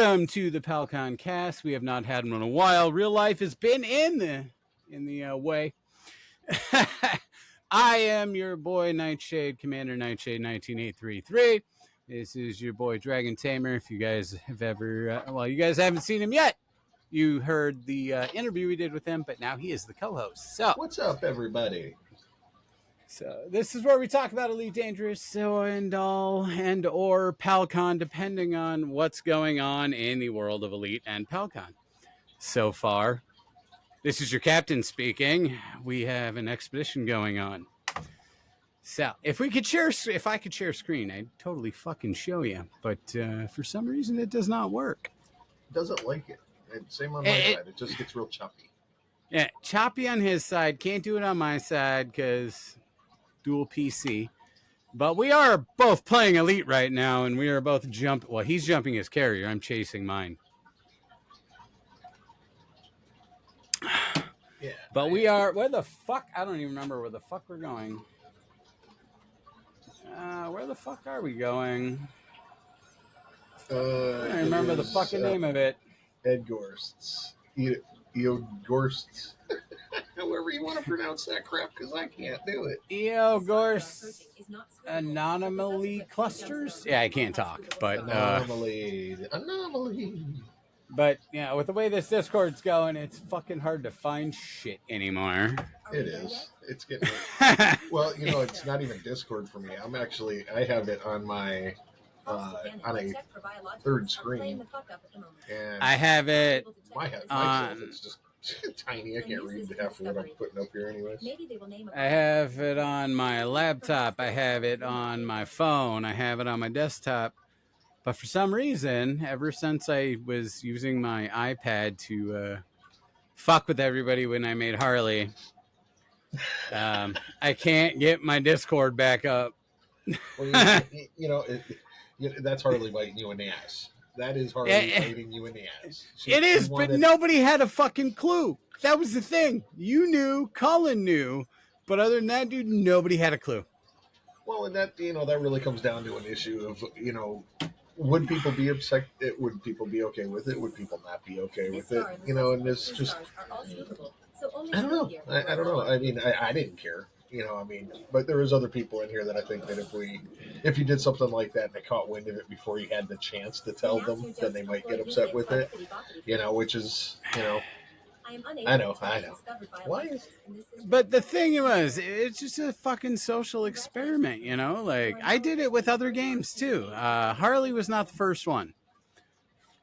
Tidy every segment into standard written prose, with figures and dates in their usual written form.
Welcome to the PaLConCast. We have not had one in a while. Real life has been in the way. I am your boy Nightshade, Commander Nightshade 19833. This is your boy Dragon Tamer. If you guys have ever, you guys haven't seen him yet. You heard the interview we did with him, but now he is the co-host. So, what's up, everybody? So this is where we talk about Elite Dangerous and or PaLCon, depending on what's going on in the world of Elite and PaLCon. So far, this is your captain speaking. We have an expedition going on. So if I could share screen, I'd totally fucking show you. But for some reason, it does not work. Doesn't like it. Same on my side. It just gets real choppy. Yeah, choppy on his side. Can't do it on my side because dual PC. But we are both playing Elite right now, and we are both well, he's jumping his carrier. I'm chasing mine. Yeah. But we are, where the fuck? I don't even remember where the fuck we're going. Where the fuck are we going? I don't remember the fucking name of it. Edgorsts. Eogorsts. However you want to pronounce that crap, because I can't do it. Eogorsts anomaly clusters? Yeah, I can't talk, but Anomaly. But yeah, with the way this Discord's going, it's fucking hard to find shit anymore. It is. It's getting. Well, it's not even Discord for me. I have it on my on a third screen, and I have it myself. It's just tiny. I can't read half of what I'm putting up here, anyways. I have it on my laptop. I have it on my phone. I have it on my desktop. But for some reason, ever since I was using my iPad to fuck with everybody when I made Harley, I can't get my Discord back up. Well, that's Harley biting you in the ass. That is Harley biting you in the ass. It is, but nobody had a fucking clue. That was the thing. You knew, Colin knew, but other than that, dude, nobody had a clue. Well, and that that really comes down to an issue of would people be upset? Would people be okay with it? Would people not be okay with it? And it's just I don't know. I don't know. I mean, I didn't care. But there was other people in here that I think that if you did something like that and they caught wind of it before you had the chance to tell them, then they might get upset with it. Which is I know. Why? But the thing was, it's just a fucking social experiment, Like, I did it with other games, too. Harley was not the first one.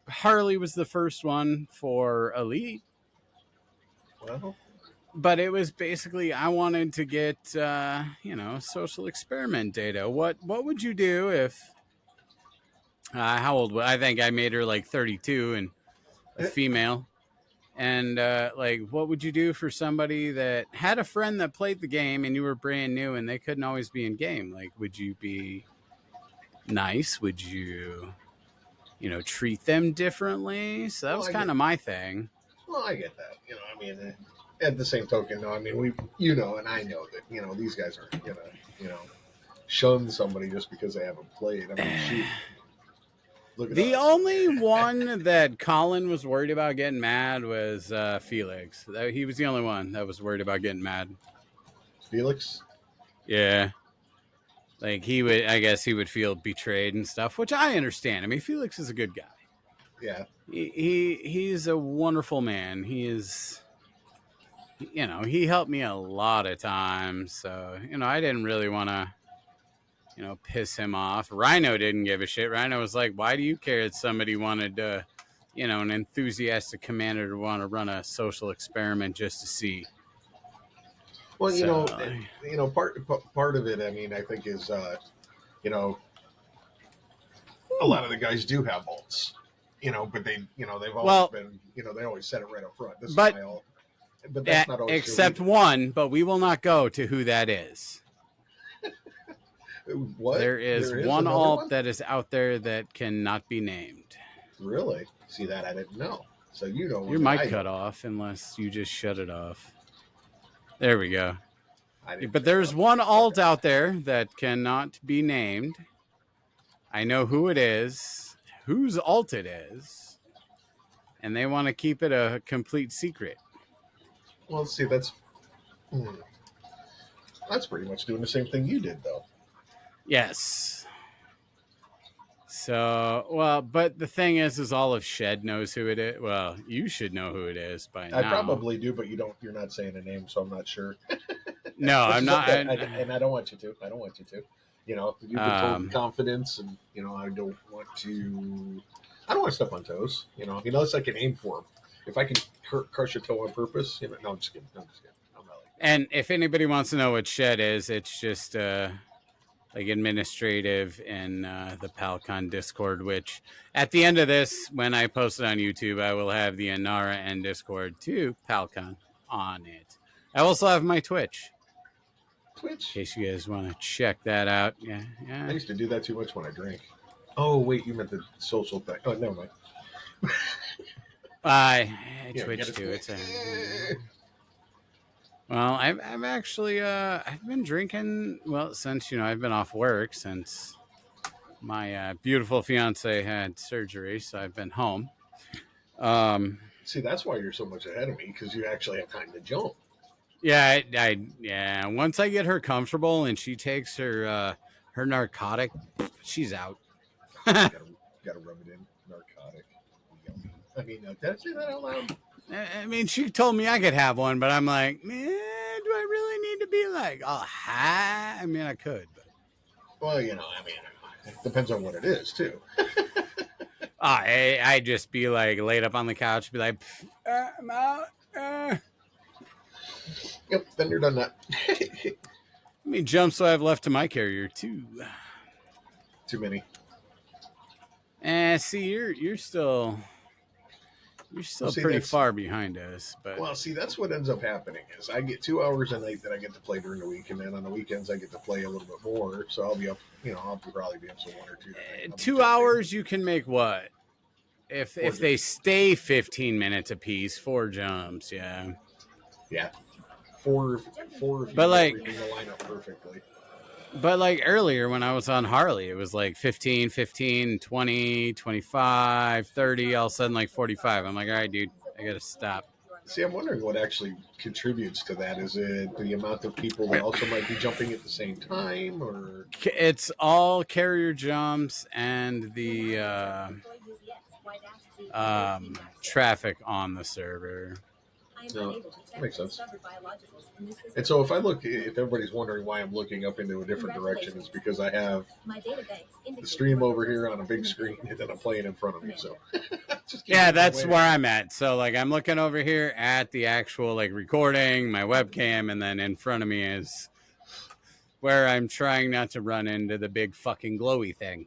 Harley was the first one for Elite. Well... But it was basically, I wanted to get, social experiment data. What would you do if, how old? I think I made her like 32 and a female. And what would you do for somebody that had a friend that played the game and you were brand new and they couldn't always be in game? Like, would you be nice? Would you, treat them differently? So that was kind of my thing. Well, I get that. At the same token, though, we, and I know that, these guys aren't gonna, shun somebody just because they haven't played. Shoot. The only one that Colin was worried about getting mad was Felix. He was the only one that was worried about getting mad. Felix? Yeah. Like, I guess he would feel betrayed and stuff, which I understand. Felix is a good guy. Yeah. He's a wonderful man. He is... he helped me a lot of times. So, I didn't really want to, piss him off. Rhino didn't give a shit. Rhino was like, why do you care that somebody wanted to, an enthusiastic commander to want to run a social experiment just to see? Well, part of it, I think is, a lot of the guys do have ults, but they, they've always been, they always said it right up front. This is my ult. But that's not always except one, but we will not go to who that is. What? There is one alt that is out there that cannot be named. Really? See, that I didn't know. So your mic cut off unless you just shut it off. There we go. But there's one alt out there that cannot be named. I know who it is. whose alt it is, and they want to keep it a complete secret. Well, see, that's pretty much doing the same thing you did, though. Yes. So, well, but the thing is all of Shed knows who it is. Well, you should know who it is by now. I probably do, but you're not saying a name, so I'm not sure. No, I'm not. Okay. And I don't want you to. I don't want you to. You know, you've been told with confidence, and you know, I don't want to step on toes. You know, it's like an aim for him. If I can crush a toe on purpose, you know, no, I'm just kidding. I'm not like that. And if anybody wants to know what Shed is, it's just like administrative in the PaLCon Discord, which at the end of this, when I post it on YouTube, I will have the Inara and Discord to PaLCon on it. I also have my Twitch. In case you guys want to check that out. Yeah. I used to do that too much when I drank. Oh, wait, you meant the social thing. Oh, never mind. Twitch too. It's well, I've actually I've been drinking since I've been off work since my beautiful fiance had surgery, so I've been home. See, that's why you're so much ahead of me, because you actually have time to jump. Yeah, yeah. Once I get her comfortable and she takes her narcotic, she's out. Gotta rub it in. Narcotic. I mean, did I say that out loud? I mean, she told me I could have one, but I'm like, man, do I really need to be like all high? I mean, I could, but well, I mean, it depends on what it is too. I just be like laid up on the couch, be like, I'm out. Yep, then you're done that. How many jumps do I have left to my carrier? 2. Too many. See, you're still pretty far behind us. But well, see, that's what ends up happening is I get 2 hours a night that I get to play during the week, and then on the weekends I get to play a little bit more. So I'll be up, I'll probably be up to 1 or 2. 2 hours, you can make what? If they stay 15 minutes apiece, 4 jumps, yeah. Yeah. 4 but like the lineup perfectly. But like earlier when I was on Harley, it was like 15, 20, 25, 30, all of a sudden like 45. I'm like, all right, dude, I got to stop. See, I'm wondering what actually contributes to that. Is it the amount of people that also might be jumping at the same time, or? It's all carrier jumps and the traffic on the server. No, that makes sense. And so if everybody's wondering why I'm looking up into a different direction, it's because I have the stream over here on a big screen and then I'm playing in front of me. So yeah, that's where I'm at. So like I'm looking over here at the actual like recording, my webcam, and then in front of me is where I'm trying not to run into the big fucking glowy thing.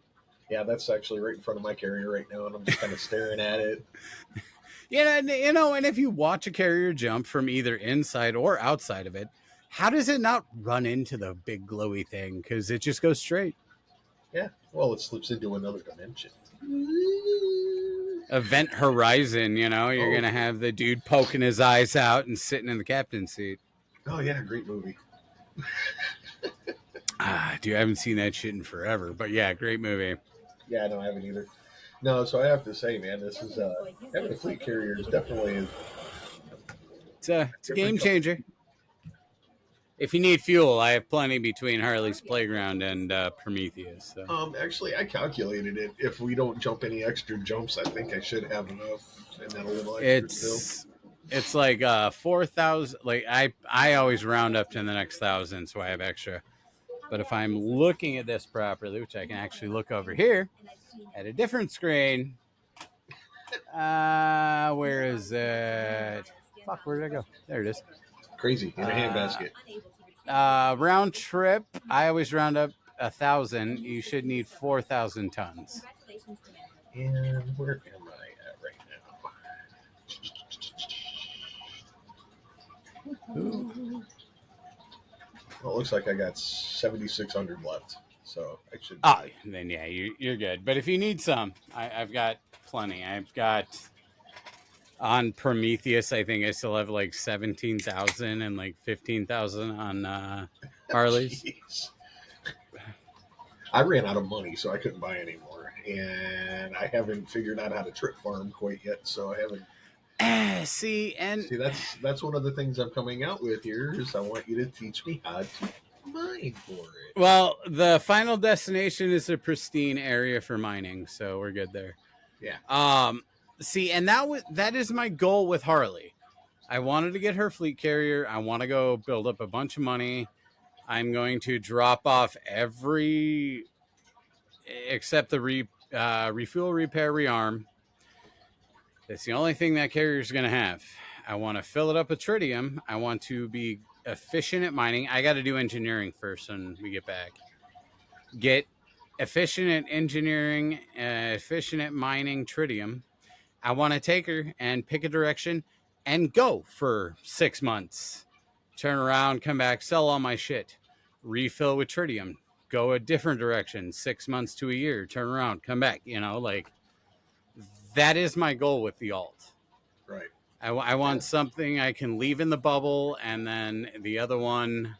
Yeah, that's actually right in front of my carrier right now, and I'm just kind of staring at it. Yeah, and if you watch a carrier jump from either inside or outside of it, how does it not run into the big glowy thing? Because it just goes straight. Yeah, well, it slips into another dimension. Event Horizon, you're going to have the dude poking his eyes out and sitting in the captain's seat. Oh, yeah, great movie. Dude, I haven't seen that shit in forever. But yeah, great movie. Yeah, no, I haven't either. No, so I have to say, man, this is having a fleet carrier is definitely it's a game changer. If you need fuel, I have plenty between Harley's Playground and Prometheus. So. Actually, I calculated it. If we don't jump any extra jumps, I think I should have enough, and then a little extra it's like 4,000. Like I always round up to the next 1,000, so I have extra. But if I'm looking at this properly, which I can actually look over here at a different screen, where is it? Fuck, where did I go? There it is. Crazy in a handbasket. Round trip, I always round up 1,000. You should need 4,000 tons. And where am I at right now? Ooh. Well, it looks like I got 7,600 left, so I should. Oh, then yeah, you're good. But if you need some, I've got plenty. I've got on Prometheus. I think I still have like 17,000 and like 15,000 on Harleys. I ran out of money, so I couldn't buy any more. and I haven't figured out how to trip farm quite yet. So I haven't. See, and See, that's one of the things I'm coming out with here is I want you to teach me how to mine for it. well, the final destination is a pristine area for mining, so we're good there. Yeah. See, and that is my goal with Harley. I wanted to get her fleet carrier. I want to go build up a bunch of money. I'm going to drop off every except the refuel, repair, rearm. That's the only thing that carrier is going to have. I want to fill it up with tritium. I want to be efficient at mining. I got to do engineering first when we get back. Get efficient at engineering, efficient at mining tritium. I want to take her and pick a direction and go for 6 months. Turn around, come back, sell all my shit. Refill with tritium. Go a different direction, 6 months to a year. Turn around, come back. Like that is my goal with the alt. Right. I want something I can leave in the bubble, and then the other one,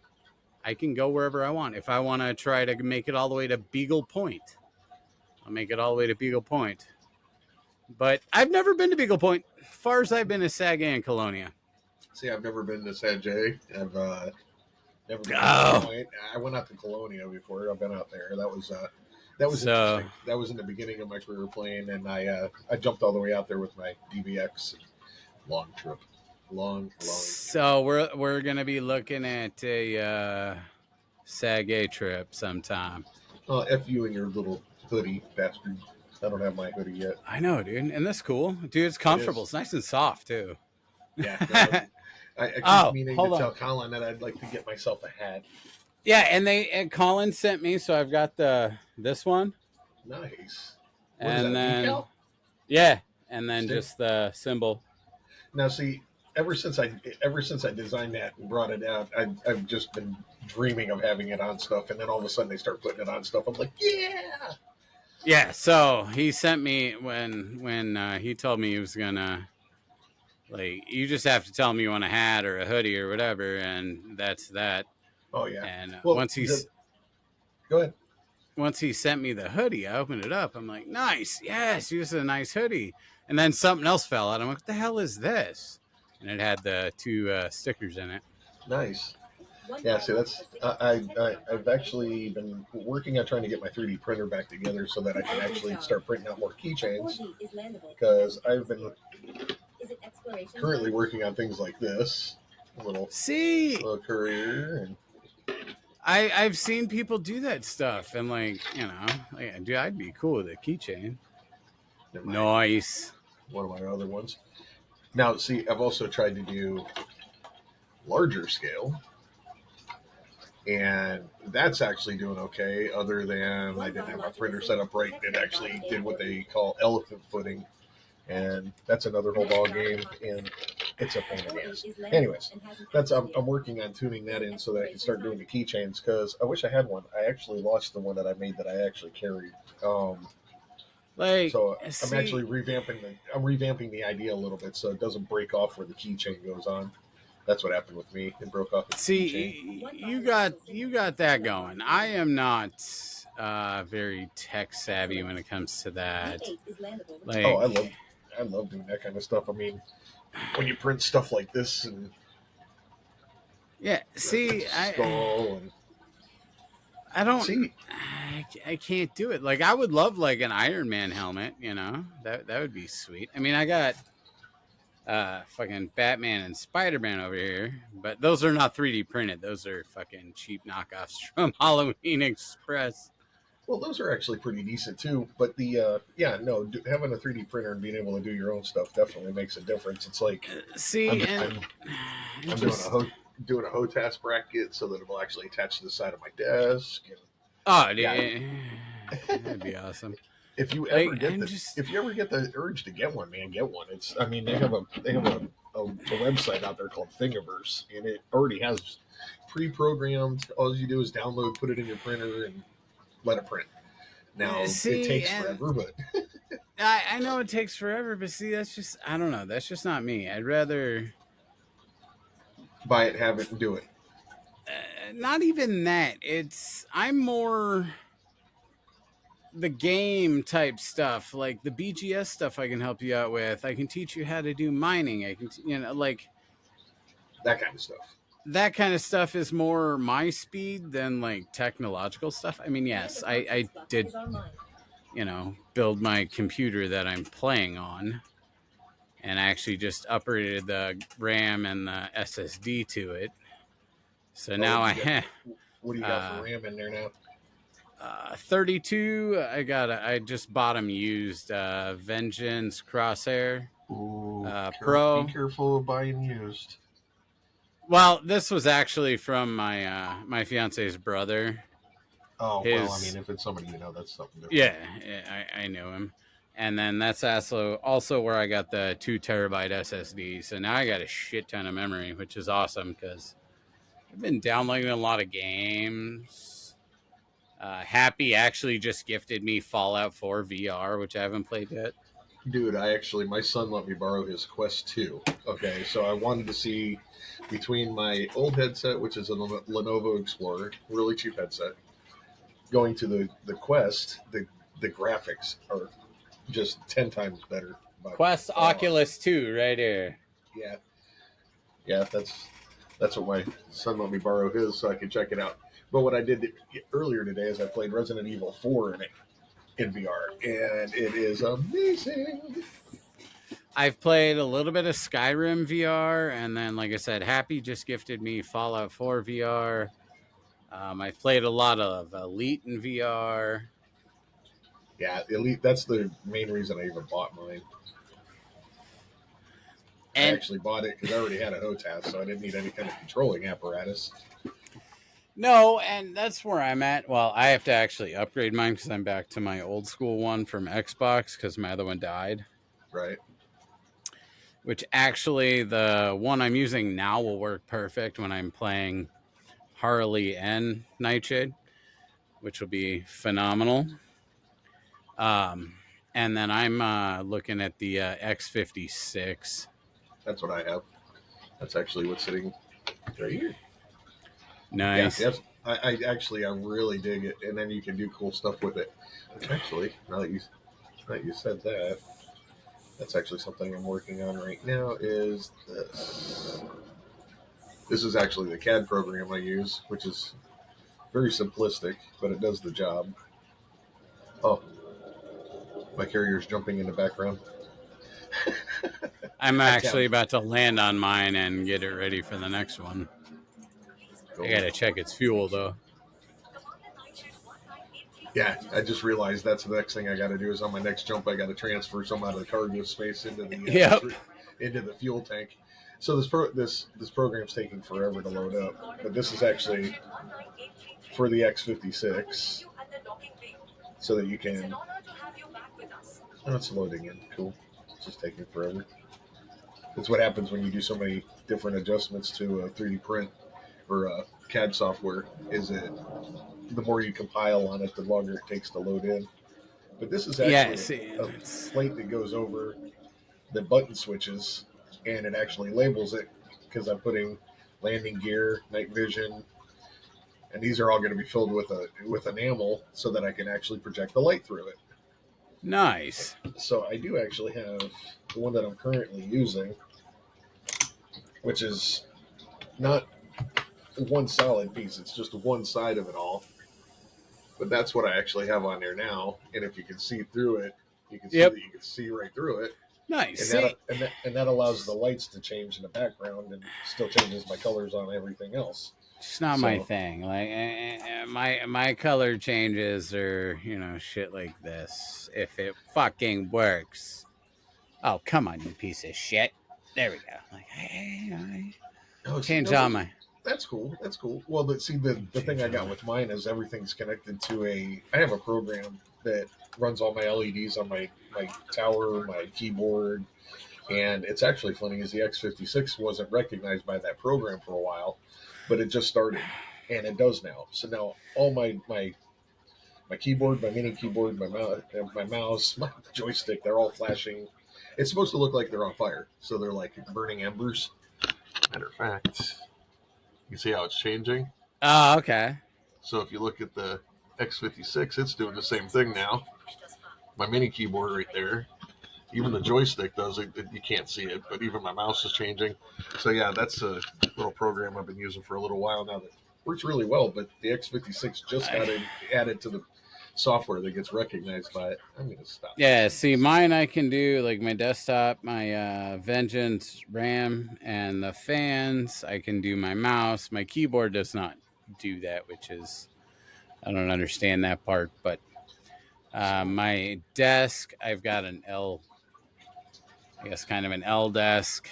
I can go wherever I want. If I want to try to make it all the way to Beagle Point, I'll make it all the way to Beagle Point. But I've never been to Beagle Point. As far as I've been to Saga and Colonia. See, I've never been to San Jay. I've never been Oh. to Point. I went out to Colonia before. I've been out there. That was interesting. That was in the beginning of my career playing, and I jumped all the way out there with my DVX. Long trip. Long. So we're gonna be looking at a Saga trip sometime. F you and your little hoodie, bastard. I don't have my hoodie yet. I know, dude, and that's cool, dude. It's comfortable. It's nice and soft too. Yeah. I keep meaning to tell Colin that I'd like to get myself a hat. Yeah, and Colin sent me, so I've got this one. Nice. What and is that, then decal? Yeah, and then just the symbol. Now, see, ever since I designed that and brought it out, I've just been dreaming of having it on stuff, and then all of a sudden they start putting it on stuff. I'm like, yeah. Yeah. So he sent me when he told me he was gonna, like, you just have to tell me you want a hat or a hoodie or whatever, and that's that. Oh yeah. And once he's go ahead. Once he sent me the hoodie, I opened it up. I'm like, nice, yes, this is a nice hoodie. And then something else fell out. I'm like, what the hell is this? And it had the 2 stickers in it. Nice. Yeah, see, that's I've actually been working on trying to get my 3D printer back together so that I can actually start printing out more keychains. Because I've been currently working on things like this, little courier and. I've seen people do that stuff, and dude, I'd be cool with a keychain. Nice. One of my other ones. Now, see, I've also tried to do larger scale, and that's actually doing okay. Other than I didn't have my printer set up right, and it actually did what they call elephant footing, and that's another whole ball game. And it's a pain in the ass. Anyways, I'm working on tuning that in so that I can start doing the keychains because I wish I had one. I actually lost the one that I made that I actually carried. So I'm actually revamping the idea a little bit so it doesn't break off where the keychain goes on. That's what happened with me. It broke off. You got that going. I am not very tech savvy when it comes to that. I love doing that kind of stuff. I mean, when you print stuff like this and I can't do it. Like, I would love like an Iron Man helmet, that would be sweet. I mean, I got fucking Batman and Spider-Man over here, but those are not 3D printed. Those are fucking cheap knockoffs from Halloween Express. Well, those are actually pretty decent too. But having a 3D printer and being able to do your own stuff definitely makes a difference. It's like, I'm doing a HOTAS bracket so that it will actually attach to the side of my desk. That'd be awesome. If you ever get the urge to get one, man, get one. They have a website out there called Thingiverse, and it already has pre-programmed. All you do is download, put it in your printer, and let it print. Now it takes forever, but I know it takes forever, but that's just, I don't know. That's just not me. I'd rather buy it, have it, and do it. Not even that. I'm more. the game type stuff, like the BGS stuff, I can help you out with. I can teach you how to do mining. I can, like That kind of stuff. that kind of stuff is more my speed than like technological stuff. I mean, yes, I did, build my computer that I'm playing on, and I actually just upgraded the RAM and the SSD to it. So Oh, now I have what do you got for RAM in there now? 32. I just bought them used. Vengeance Crosshair Ooh, be Pro. careful of buying used. Well, this was actually from my fiance's brother. Oh, well, I mean, if it's somebody you know, that's something different. Yeah, I know him. And then that's also where I got the 2 terabyte SSD. So now I got a shit ton of memory, which is awesome because I've been downloading a lot of games. Happy actually just gifted me Fallout 4 VR, which I haven't played yet. Dude, my son let me borrow his Quest 2. Okay, so I wanted to see between my old headset, which is a Lenovo Explorer, really cheap headset, going to the Quest, the graphics are just 10 times better. Quest Oculus 2 right here. Yeah. Yeah, that's what my son let me borrow his so I could check it out. But what I did earlier today is I played Resident Evil 4 in VR, and it is amazing. I've played a little bit of Skyrim VR, and then, like I said, Happy just gifted me Fallout 4 VR. I've played a lot of Elite in VR. Yeah, Elite. That's the main reason I even bought mine. I And actually bought it because I already had a HOTAS, so I didn't need any kind of controlling apparatus. no, and that's where I'm at. Well, I have to actually upgrade mine because I'm back to my old school one from Xbox because my other one died. Right. Which actually, the one I'm using now will work perfect when I'm playing Harley and Nightshade, which will be phenomenal. And then I'm looking at the X56. That's what I have. That's actually what's sitting right here. Nice. Yeah, yes. I really dig it, and then you can do cool stuff with it. Which actually, now that you said that, that's actually something I'm working on right now. Is this? This is actually the CAD program I use, which is very simplistic, but it does the job. Oh, my carrier's jumping in the background. I'm actually about to land on mine and get it ready for the next one. Cool. I gotta check its fuel though. Yeah, I just realized that's the next thing I got to do is on my next jump I got to transfer some out of the cargo space into the into the fuel tank. So this program's taking forever to load up, but this is actually for the X56, so that you can. Oh, it's loading in. Cool. It's just taking forever. That's what happens when you do so many different adjustments to a 3D print or CAD software. Is it the more you compile on it, the longer it takes to load in. But this is actually a plate that goes over the button switches, and it actually labels it because I'm putting landing gear, night vision, and these are all going to be filled with enamel so that I can actually project the light through it. Nice. So I do actually have the one that I'm currently using, which is not one solid piece. It's just one side of it all. But that's what I actually have on there now. And if you can see through it, you can see that you can see right through it. Nice. And that allows the lights to change in the background and still changes my colors on everything else. It's not my thing. Like my color changes or shit like this. If it fucking works. Oh, come on, you piece of shit. There we go. Like, hey, change on my. That's cool. That's cool. Well, the thing I got with mine is everything's connected to I have a program that runs all my LEDs on my tower, my keyboard, and it's actually funny is the X56 wasn't recognized by that program for a while, but it just started, and it does now. So now all my keyboard, my mini keyboard, my mouse, my joystick, they're all flashing. It's supposed to look like they're on fire, so they're like burning embers. Matter of fact, you see how it's changing? Oh, okay. So if you look at the X56, it's doing the same thing now. my mini keyboard right there. Even the joystick does it. You can't see it, but even my mouse is changing. So yeah, that's a little program I've been using for a little while now that works really well. But the X56 just got added to the software that gets recognized by it. I'm gonna stop. Yeah, see, mine I can do like my desktop, my Vengeance RAM, and the fans. I can do my mouse. My keyboard does not do that, which is I don't understand that part. But my desk, I've got an L, I guess, kind of an L desk.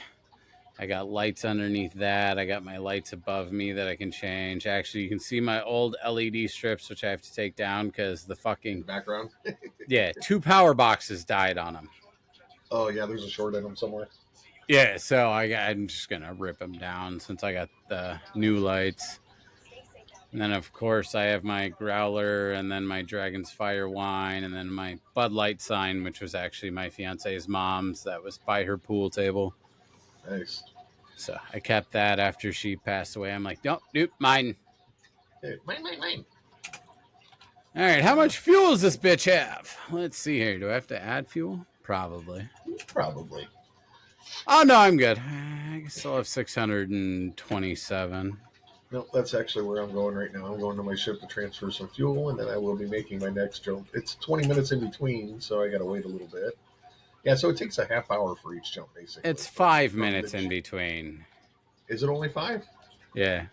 I got lights underneath that. I got my lights above me that I can change. Actually, you can see my old LED strips, which I have to take down because the fucking background. yeah, 2 power boxes died on them. Oh yeah, there's a short in them somewhere. Yeah, so I'm just gonna rip them down since I got the new lights. And then of course I have my growler, and then my Dragon's Fire wine, and then my Bud Light sign, which was actually my fiance's mom's. That was by her pool table. Nice. So I kept that after she passed away. I'm like, nope, mine. Hey, mine. All right, how much fuel does this bitch have? Let's see here. Do I have to add fuel? Probably. Oh, no, I'm good. I still have 627. No, that's actually where I'm going right now. I'm going to my ship to transfer some fuel, and then I will be making my next jump. It's 20 minutes in between, so I got to wait a little bit. Yeah, so it takes a half hour for each jump, basically. It's 5 minutes in between. Is it only 5? Yeah.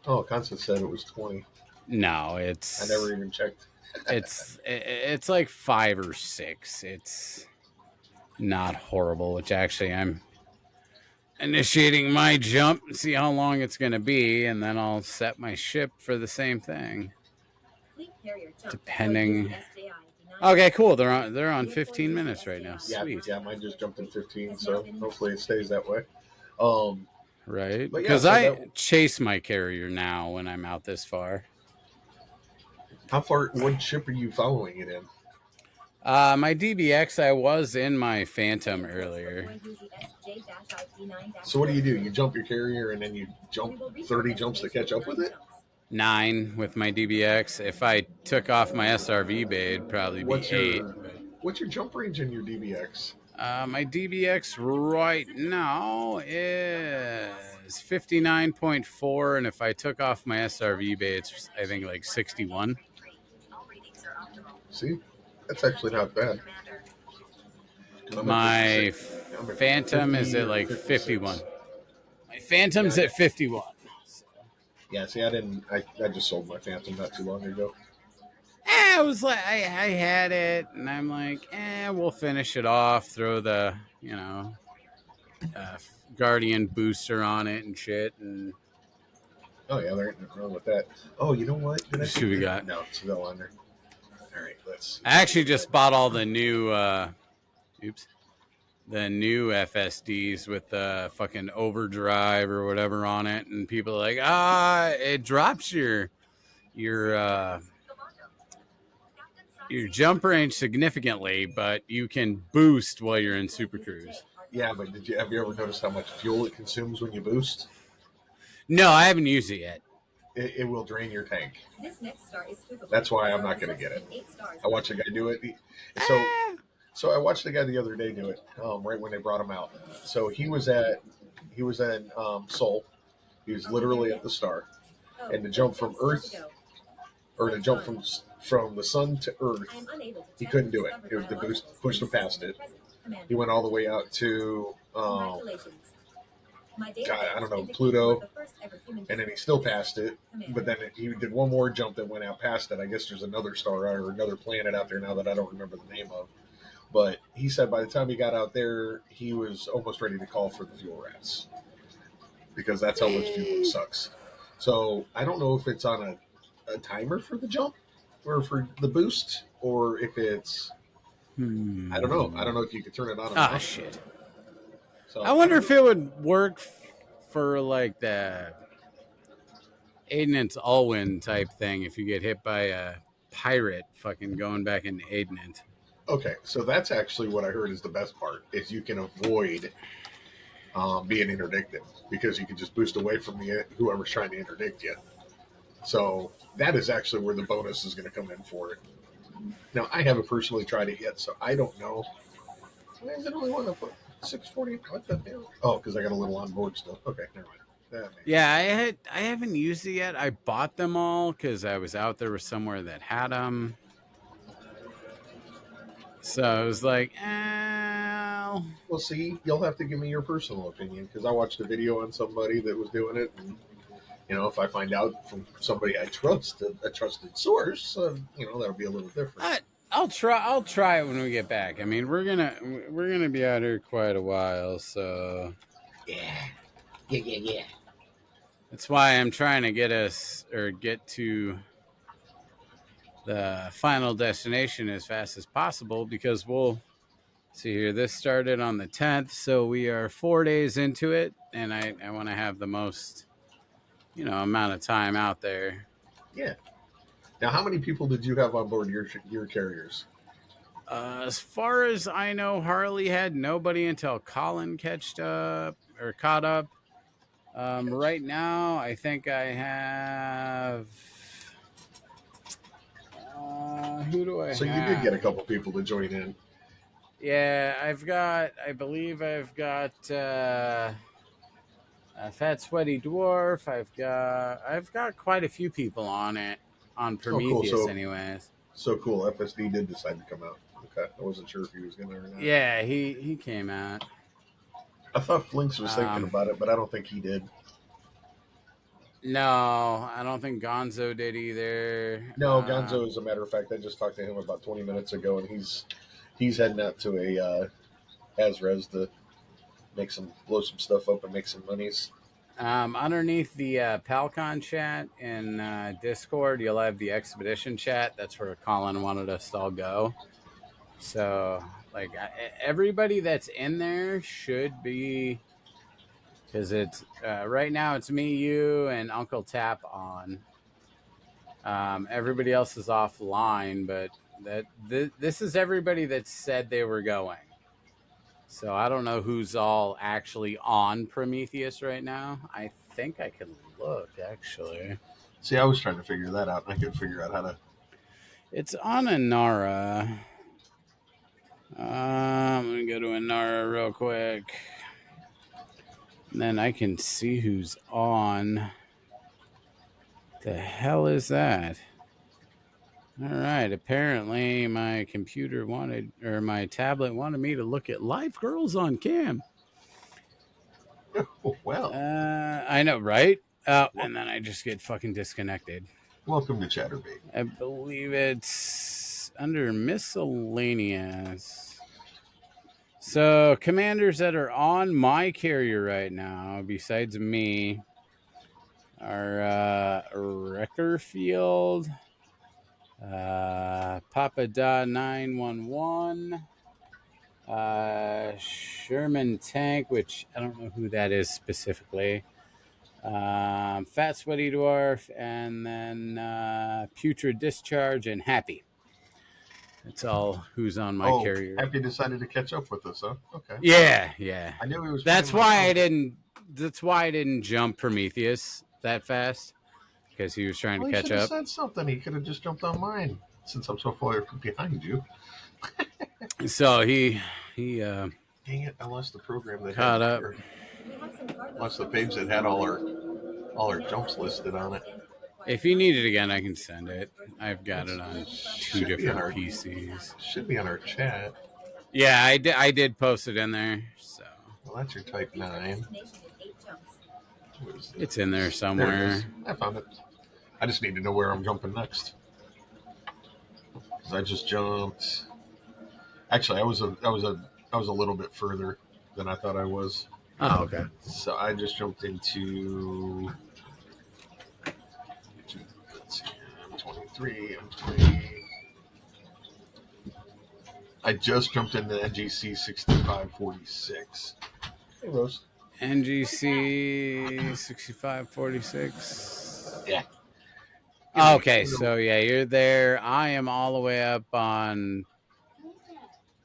Oh, Constance said it was 20. No, it's... I never even checked. it's like 5 or 6. It's not horrible, which actually I'm initiating my jump and see how long it's going to be, and then I'll set my ship for the same thing. Depending... Okay, cool. They're on 15 minutes right now. Sweet. Yeah, mine just jumped in 15, so hopefully it stays that way. Right? Because I chase my carrier now when I'm out this far. How far? What ship are you following it in? My DBX, I was in my Phantom earlier. So what do? You jump your carrier and then you jump 30 jumps to catch up with it? 9 with my DBX. If I took off my SRV bay, it'd probably be 8. What's your jump range in your DBX? My DBX right now is 59.4, and if I took off my SRV bay, it's I think like 61. See, that's actually not bad. My Phantom is at like 51. My Phantom's at 51. Yeah, see, I just sold my Phantom not too long ago. I was like, I had it, and I'm like, we'll finish it off. Throw the, Guardian booster on it and shit. And oh yeah, there ain't nothing wrong with that. Oh, you know what? What we got? No, it's still on there. All right, let's. I actually just bought all the new, the new FSDs with the fucking overdrive or whatever on it, and people are like, it drops your jump range significantly, but you can boost while you're in Super Cruise. Yeah, but have you ever noticed how much fuel it consumes when you boost? No, I haven't used it yet. It will drain your tank. That's why I'm not going to get it. I watched a guy do it. So I watched the guy the other day do it, right when they brought him out. So he was in Seoul. He was literally at the star, and to jump from Earth, or to jump from the sun to Earth, he couldn't do it. The boost pushed him past it. He went all the way out to I don't know, Pluto, and then he still passed it. But then he did one more jump that went out past it. I guess there's another star or another planet out there now that I don't remember the name of. But he said by the time he got out there, he was almost ready to call for the fuel rats because that's how much fuel sucks. So I don't know if it's on a timer for the jump or for the boost, or if it's I don't know. I don't know if you could turn it on. Ah, shit. So I wonder if it would work for like the Aidnance Alwyn type thing if you get hit by a pirate fucking going back into Aidnant. Okay, so that's actually what I heard is the best part, is you can avoid being interdicted because you can just boost away from whoever's trying to interdict you. So that is actually where the bonus is going to come in for it. Now, I haven't personally tried it yet, so I don't know. Why is it only one to put 640? What the hell? Oh, because I got a little on board still. Okay, never mind. That makes Yeah, sense. I haven't used it yet. I bought them all because I was out there with somewhere that had them. So I was like, Well, see, you'll have to give me your personal opinion because I watched a video on somebody that was doing it, and if I find out from somebody I trust, a trusted source, that'll be a little different. I'll try. I'll try it when we get back. I mean, we're gonna be out here quite a while, so Yeah, yeah. that's why I'm trying to get to the final destination as fast as possible because we'll see here. This started on the 10th, so we are 4 days into it, and I want to have the most amount of time out there. Yeah. Now, how many people did you have on board your carriers? As far as I know, Harley had nobody until Colin caught up. Right now, I think I have. Who do I So you did get a have? couple people to join in. Yeah, I believe I've got a Fat Sweaty Dwarf. I've got quite a few people on it on Oh, cool. Prometheus, anyways. So cool. FSD did decide to come out. Okay, I wasn't sure if he was going to or not. Yeah, he came out. I thought Flinks was thinking about it, but I don't think he did. No, I don't think Gonzo did either. No, Gonzo, as a matter of fact, I just talked to him about 20 minutes ago, and he's heading out to a Hazres to blow some stuff up and make some monies. Underneath the PaLCon chat in Discord, you'll have the expedition chat. That's where Colin wanted us to all go. So, like, everybody that's in there should be, because it's right now it's me, you, and Uncle Tap on. Everybody else is offline, but this is everybody that said they were going. So I don't know who's all actually on Prometheus right now. I think I can look, actually. See, I was trying to figure that out, and I couldn't figure out how to. It's on Inara. I'm going to go to Inara real quick. And then I can see who's on. The hell is that? All right. Apparently, my my tablet wanted me to look at live girls on cam. Oh, well. I know, right? And then I just get fucking disconnected. Welcome to Chatterbait. I believe it's under miscellaneous. So, commanders that are on my carrier right now, besides me, are Reckerfield, Papa Da 911, Sherman Tank, which I don't know who that is specifically, Fat Sweaty Dwarf, and then Putrid Discharge and Happy. That's all who's on my carrier. Happy decided to catch up with us, huh? Okay. Yeah. I knew he was. That's why I didn't jump Prometheus that fast, because he was trying to catch up. He said something. He could have just jumped on mine since I'm so far behind you. So he dang it! I lost the program that caught up. Lost the page that had all our jumps listed on it. If you need it again, I can send it. I've got it on two different PCs. Should be on our chat. Yeah, I did post it in there. So. Well, that's your Type 9. It's in there somewhere. I found it. I just need to know where I'm jumping next. Because I just jumped. Actually, I was a little bit further than I thought I was. Oh, okay. So I just jumped into. Let's see, I'm 23. I'm 20. I just jumped into NGC 6546. Hey, Rose. NGC 6546. Yeah. Okay, so yeah, you're there. I am all the way up on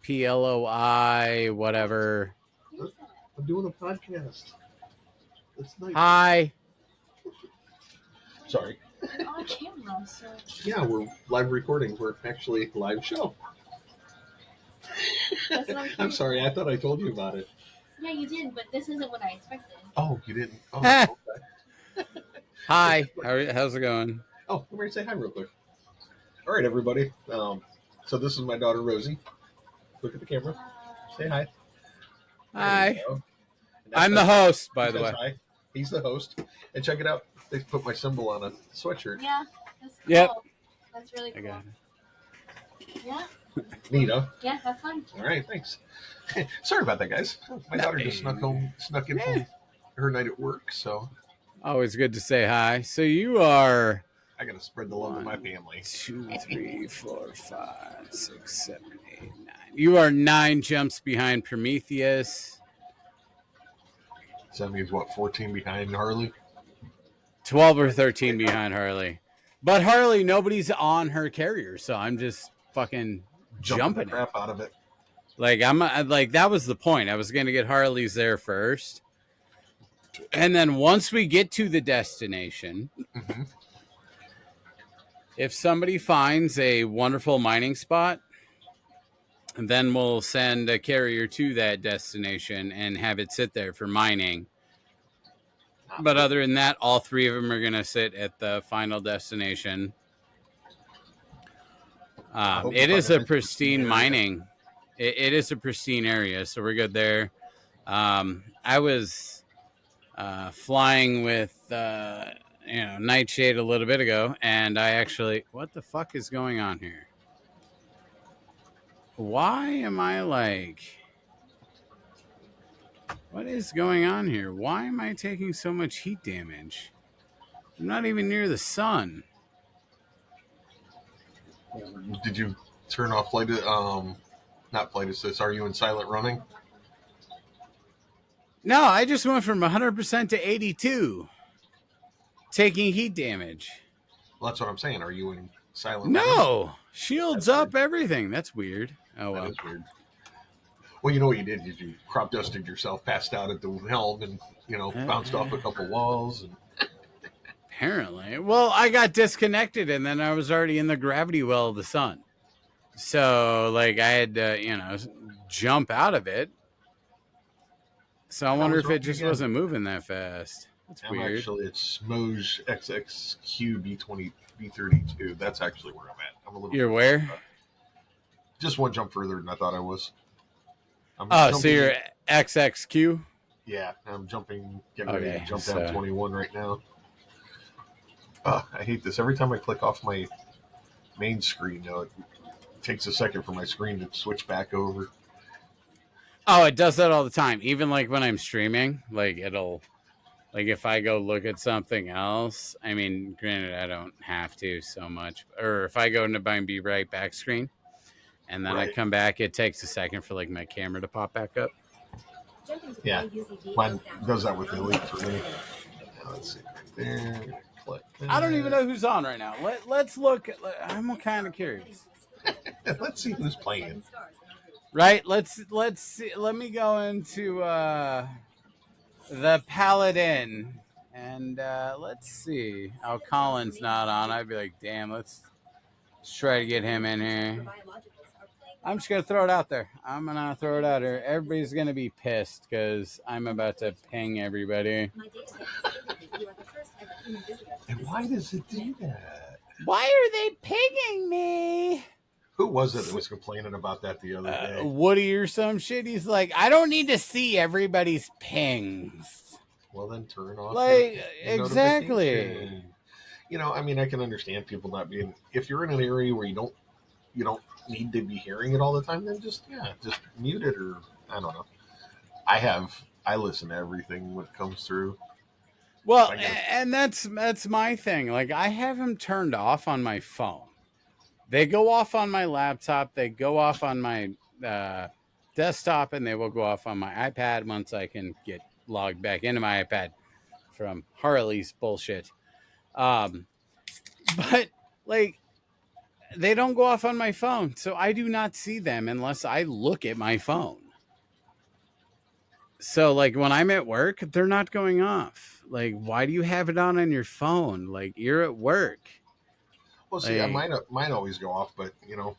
PLOI, whatever. I'm doing a podcast. That's nice. Hi. Sorry. You're on camera, so. Yeah, we're live recording. We're actually a live show. That's what I'm sorry, I thought I told you about it. Yeah, you did, but this isn't what I expected. Oh, you didn't? Oh, okay. Hi, how's it going? Oh, come here and say hi real quick. All right, everybody. So this is my daughter, Rosie. Look at the camera. Say hi. Hi. And I'm the host, by the way. Hi. He's the host. And check it out. They put my symbol on a sweatshirt. Yeah, that's cool. Yep. That's really cool. I got it. Yeah. Neat, huh? Yeah, have fun. All right, thanks. Sorry about that, guys. My daughter just snuck in from her night at work, so. Always good to say hi. So you are... I got to spread the love of my family. 2, 3, 4, 5, 6, 7, 8, 9. You are 9 jumps behind Prometheus. So that means, what, 14 behind Harley? 12 or 13 behind Harley. But Harley, nobody's on her carrier, so I'm just fucking jumping the crap out of it. Like, that was the point. I was going to get Harley's there first. And then once we get to the destination, if somebody finds a wonderful mining spot, then we'll send a carrier to that destination and have it sit there for mining. But other than that, all 3 of them are going to sit at the final destination. It is a pristine mining. It is a pristine area, so we're good there. I was flying with Nightshade a little bit ago, and I actually... What the fuck is going on here? Why am I like... What is going on here? Why am I taking so much heat damage? I'm not even near the sun. Did you turn off not flight assist? Are you in silent running? No, I just went from 100% to 82. Taking heat damage. Well, that's what I'm saying. Are you in silent running? No. Shields up weird. Everything. That's weird. Oh, well. That is weird. Well, you know what you did? You crop dusted yourself, passed out at the helm, and, bounced off a couple walls. And... Apparently. Well, I got disconnected, and then I was already in the gravity well of the sun. So, I had to, jump out of it. So I wonder if it just wasn't moving that fast. That's weird. Actually, it's Smoj XXQ B32. That's actually where I'm at. I'm a little. You're where? Just one jump further than I thought I was. So you're XXQ? Yeah, I'm jumping. Getting ready to jump down 21 right now. I hate this. Every time I click off my main screen, it takes a second for my screen to switch back over. Oh, it does that all the time. Even when I'm streaming, it'll, if I go look at something else, I mean, granted, I don't have to so much, or if I go into my be right back screen and then I come back, it takes a second for my camera to pop back up. Yeah, mine does that with the Elite for me. Let's see right there. Click there. I don't even know who's on right now. Let's look. I'm kind of curious. Let's see who's playing. Right, let's see. Let me go into the Paladin, and let's see. Oh, Colin's not on. I'd be like, damn, let's try to get him in here. I'm just gonna throw it out there. I'm gonna throw it out here. Everybody's gonna be pissed because I'm about to ping everybody. And why does it do that? Why are they pinging me? Who was it that was complaining about that the other day? Woody or some shit. He's like, I don't need to see everybody's pings. Well, then turn off. Exactly. I mean, I can understand people not being. If you're in an area where you don't need to be hearing it all the time, then just mute it, or I don't know. I listen to everything when it comes through. Well, and that's my thing. I have them turned off on my phone. They go off on my laptop. They go off on my desktop, and they will go off on my iPad once I can get logged back into my iPad from Harley's bullshit. But they don't go off on my phone, so I do not see them unless I look at my phone. So when I'm at work, they're not going off. like, why do you have it on your phone? Like, you're at work. Well, see, Like, mine always go off, but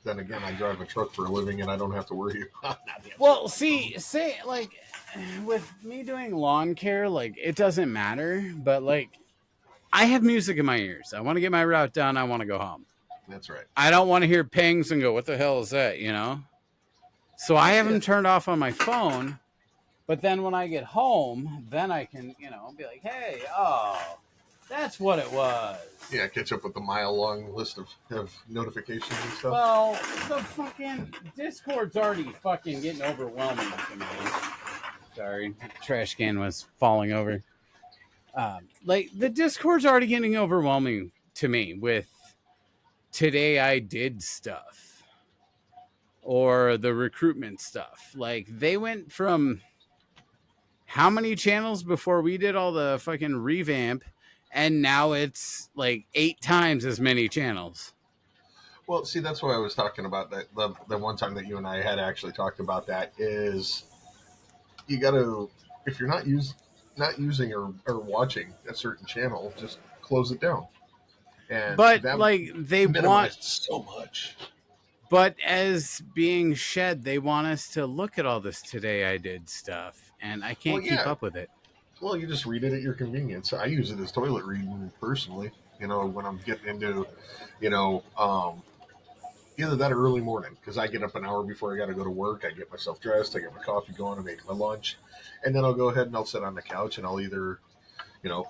then again, I drive a truck for a living, and I don't have to worry about not well, see, say like with me doing lawn care, like it doesn't matter, but like I have music in my ears. I want to get my route done. I want to go home. That's right. I don't want to hear pings and go, "What the hell is that?" You know. So I have them turned off on my phone. But then when I get home, then I can, be like, "Hey, oh, that's what it was." Yeah, catch up with the mile-long list of notifications and stuff. Well, the fucking Discord's already fucking getting overwhelming to me. Sorry, trash can was falling over. Like the Discord's already getting overwhelming to me with today I did stuff or the recruitment stuff. Like they went from how many channels before we did all the fucking revamp, and now it's like 8 times as many channels. Well, see, that's why I was talking about that. The one time that you and I had actually talked about that is you got to, if you're not using or watching a certain channel, just close it down. And But that like they minimized want so much. But as being shed, they want us to look at all this today I did stuff, and I can't keep up with it. Well, you just read it at your convenience. I use it as toilet reading personally. When I'm getting into, either that or early morning, because I get up an hour before I got to go to work. I get myself dressed, I get my coffee going, I make my lunch, and then I'll go ahead and I'll sit on the couch and I'll either,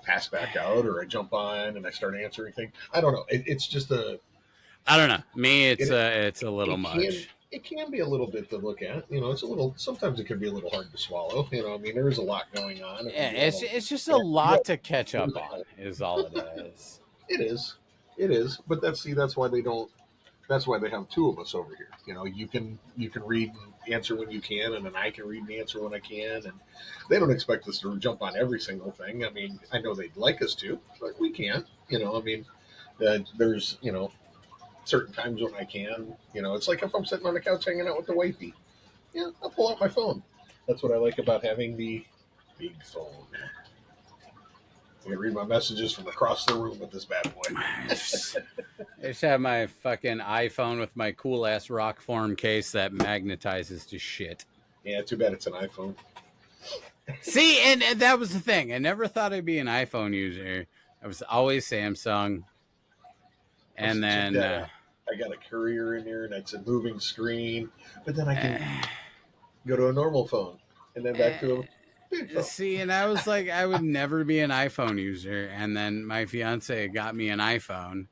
pass back out or I jump on and I start answering things. I don't know. It's just I don't know. Me, it's a little much. It can be a little bit to look at. It's a little. Sometimes it can be a little hard to swallow. There is a lot going on. Yeah, it's just a lot to catch up on. Is all it is. It is. But that's why they don't. That's why they have two of us over here. You can read and answer when you can, and then I can read and answer when I can. And they don't expect us to jump on every single thing. I mean, I know they'd like us to, but we can't. There's certain times when I can. It's like if I'm sitting on the couch hanging out with the wifey. Yeah, I'll pull out my phone. That's what I like about having the big phone. I can read my messages from across the room with this bad boy. I just have my fucking iPhone with my cool ass rock form case that magnetizes to shit. Yeah, too bad it's an iPhone. See, and that was the thing. I never thought I'd be an iPhone user. I was always Samsung. And then I got a courier in there, and it's a moving screen. But then I can go to a normal phone, and then back to a big phone. See, and I was like, I would never be an iPhone user. And then my fiance got me an iPhone.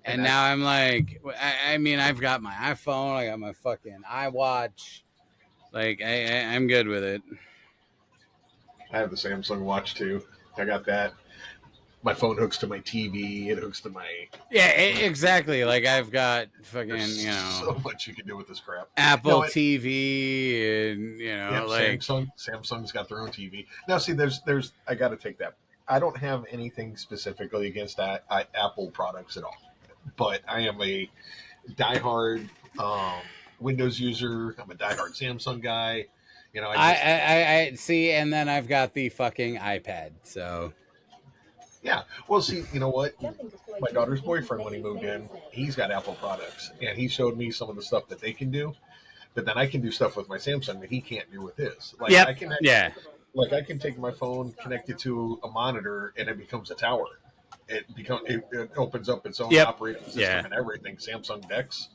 And now I'm like, I mean, I've got my iPhone. I got my fucking iWatch. Like, I'm good with it. I have the Samsung Watch, too. I got that. My phone hooks to my TV. It hooks to my... Yeah, exactly. Like, I've got fucking, so much you can do with this crap. Apple TV and, like... Samsung's got their own TV. Now, see, there's I got to take that. I don't have anything specifically against Apple products at all. But I am a diehard Windows user. I'm a diehard Samsung guy. I see, and then I've got the fucking iPad, so... Yeah. Well, see, you know what? My daughter's boyfriend, when he moved in, he's got Apple products, and he showed me some of the stuff that they can do. But then I can do stuff with my Samsung that he can't do with his. Like, yep. Like I can take my phone, connect it to a monitor, and it becomes a tower. It opens up its own operating system and everything. Samsung Dex.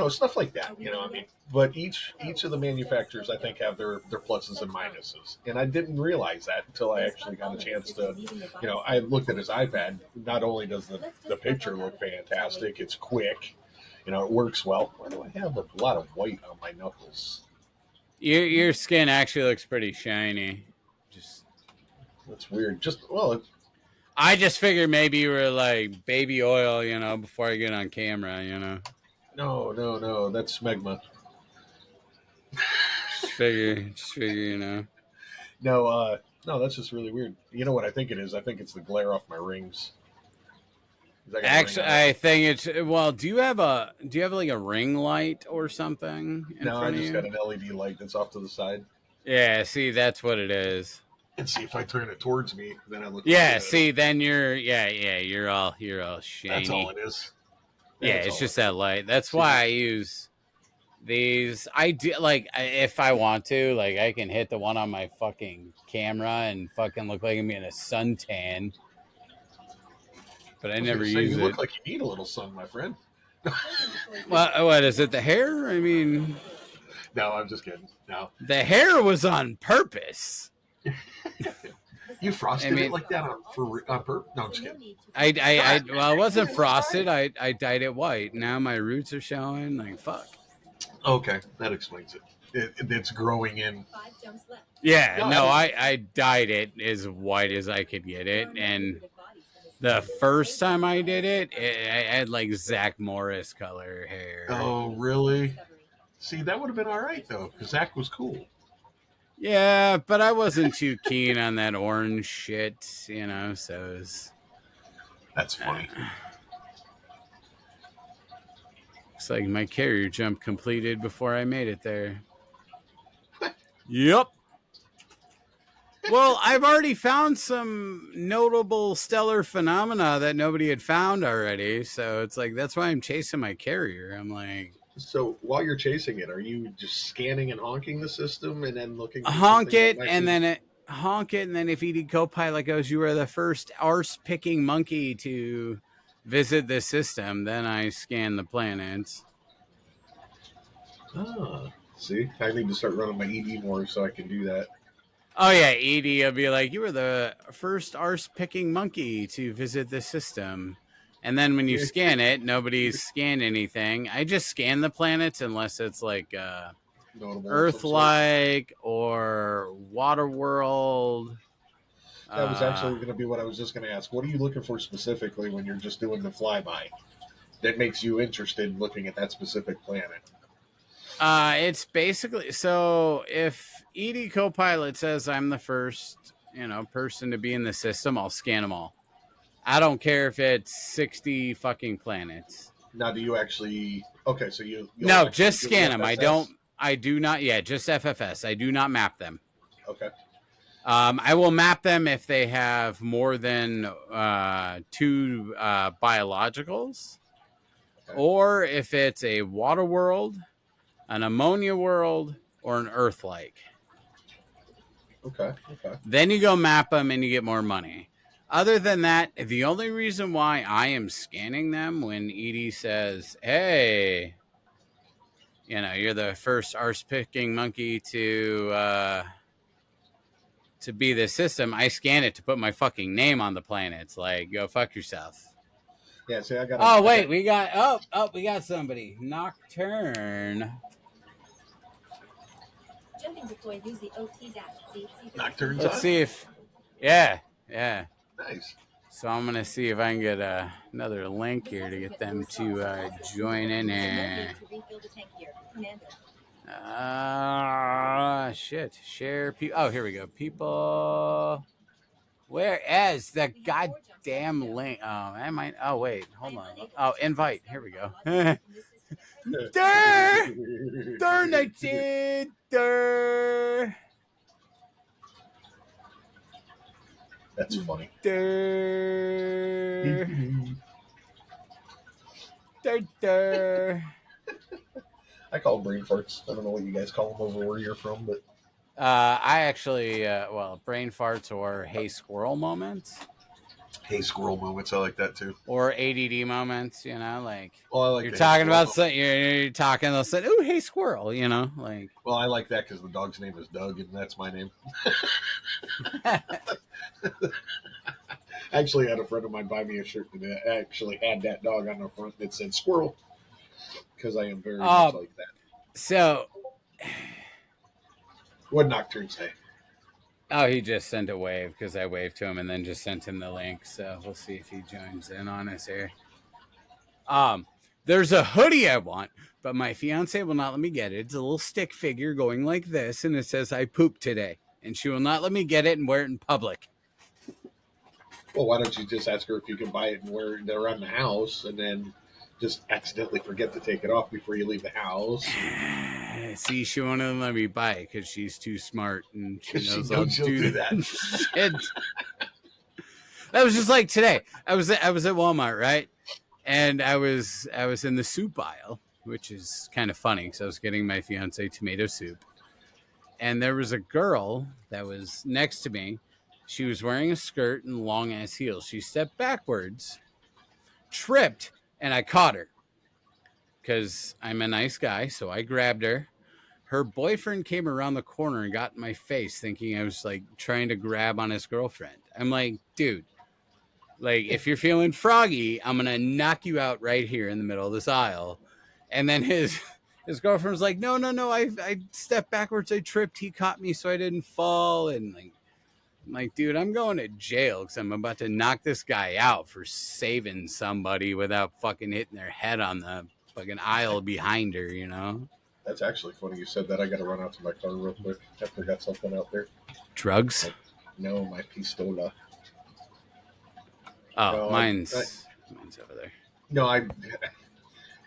Stuff like that. But each of the manufacturers, I think, have their pluses and minuses, and I didn't realize that until I actually got a chance to. I looked at his iPad. Not only does the picture look fantastic, it's quick. It works well. Why do I have a lot of white on my knuckles? Your skin actually looks pretty shiny. That's weird. I just figured maybe you were like baby oil, before I get on camera, No, that's smegma. Just figure, No, that's just really weird. You know what I think it is? I think it's the glare off my rings. Actually, I think it's do you have like a ring light or something? No, I just got an LED light that's off to the side. Yeah, see, that's what it is. And see if I turn it towards me, then I look. Yeah, like see, then you're all shiny. That's all it is. Yeah, That's it's all just it is. that light. That's why I use these. I do if I want to, like I can hit the one on my fucking camera and fucking look like I'm in a suntan. But I was never gonna say, use you it. look like you need a little sun, my friend. Well, what is it? The hair? I mean, No, I'm just kidding. No, the hair was on purpose. you frosted I mean- it like that on purpose? No, I'm just kidding. Well, it wasn't frosted. I dyed it white. Now my roots are showing. Like fuck. Okay, that explains it. It's growing in. Yeah, No, no, I dyed it as white as I could get it, and the first time I did it, I had like Zach Morris color hair. Oh, really? See, that would have been all right though, because Zach was cool. Yeah, but I wasn't too keen on that orange shit, so it was. That's funny. Looks like my carrier jump completed before I made it there. Yep. Well, I've already found some notable stellar phenomena that nobody had found already. So it's like, that's why I'm chasing my carrier. I'm like, So while you're chasing it, are you just scanning and honking the system and then looking? For honk something it, that might and be- then honk it. And then if ED Copilot goes, you are the first arse picking monkey to visit this system, then I scan the planets. Ah, see, I need to start running my ED more so I can do that. Oh yeah, Edie will be like, you were the first arse picking monkey to visit the system. And then when you scan it, nobody's scanned anything. I just scan the planets unless it's like Notable Earth-like or water world. That was actually going to be what I was just going to ask. What are you looking for specifically when you're just doing the flyby that makes you interested in looking at that specific planet? It's basically, so if ED Copilot says I'm the first, person to be in the system, I'll scan them all. I don't care if it's 60 fucking planets. Now, do you actually? Okay, so you. No, just scan them. I do not. Yeah, just FFS. I do not map them. Okay. I will map them if they have more than 2 biologicals, or if it's a water world, an ammonia world, or an Earth-like. Okay. Then you go map them and you get more money. Other than that, the only reason why I am scanning them when Edie says, hey, you're the first arse-picking monkey to be the system, I scan it to put my fucking name on the planets. Like, go fuck yourself. Yeah, see, I got. Oh, wait, we got somebody. Nocturne. Nocturne's Let's on? see if, yeah. Nice. So I'm gonna see if I can get another link here to get them to join in. Shit. Share. Oh, here we go. People. Where is the goddamn link? Oh, I might. Oh, wait. Hold on. Oh, invite. Here we go. Darn it, dude. That's funny. I call them brain farts. I don't know what you guys call them over where you're from, but I actually, brain farts or hey squirrel moments. Hey squirrel moments, I like that too. Or ADD moments, like, well, I like you're talking about something, you're talking about something, ooh, hey squirrel, like. Well, I like that because the dog's name is Doug, and that's my name. I actually had a friend of mine buy me a shirt that actually had that dog on the front that said squirrel, because I am very much like that. So, what Nocturne say? Oh, he just sent a wave because I waved to him and then just sent him the link. So we'll see if he joins in on us here. There's a hoodie I want, but my fiance will not let me get it. It's a little stick figure going like this, and it says "I pooped today," and she will not let me get it and wear it in public. Well, why don't you just ask her if you can buy it and wear it around the house, and then just accidentally forget to take it off before you leave the house? See, she won't even let me buy it because she's too smart and she knows I'll she'll do that. Shit. That was just like today. I was at Walmart, right? And I was in the soup aisle, which is kind of funny because I was getting my fiance tomato soup. And there was a girl that was next to me. She was wearing a skirt and long ass heels. She stepped backwards, tripped, and I caught her because I'm a nice guy. So I grabbed her. Her boyfriend came around the corner and got in my face thinking I was like trying to grab on his girlfriend. I'm like, dude, like if you're feeling froggy, I'm going to knock you out right here in the middle of this aisle. And then his girlfriend was like, no, I stepped backwards. I tripped. He caught me so I didn't fall. And like, I'm like, dude, I'm going to jail because I'm about to knock this guy out for saving somebody without fucking hitting their head on the fucking aisle behind her, you know? That's actually funny you said that. I got to run out to my car real quick. I forgot something out there. Drugs? No, my pistola. Oh, No, mine's over there. No,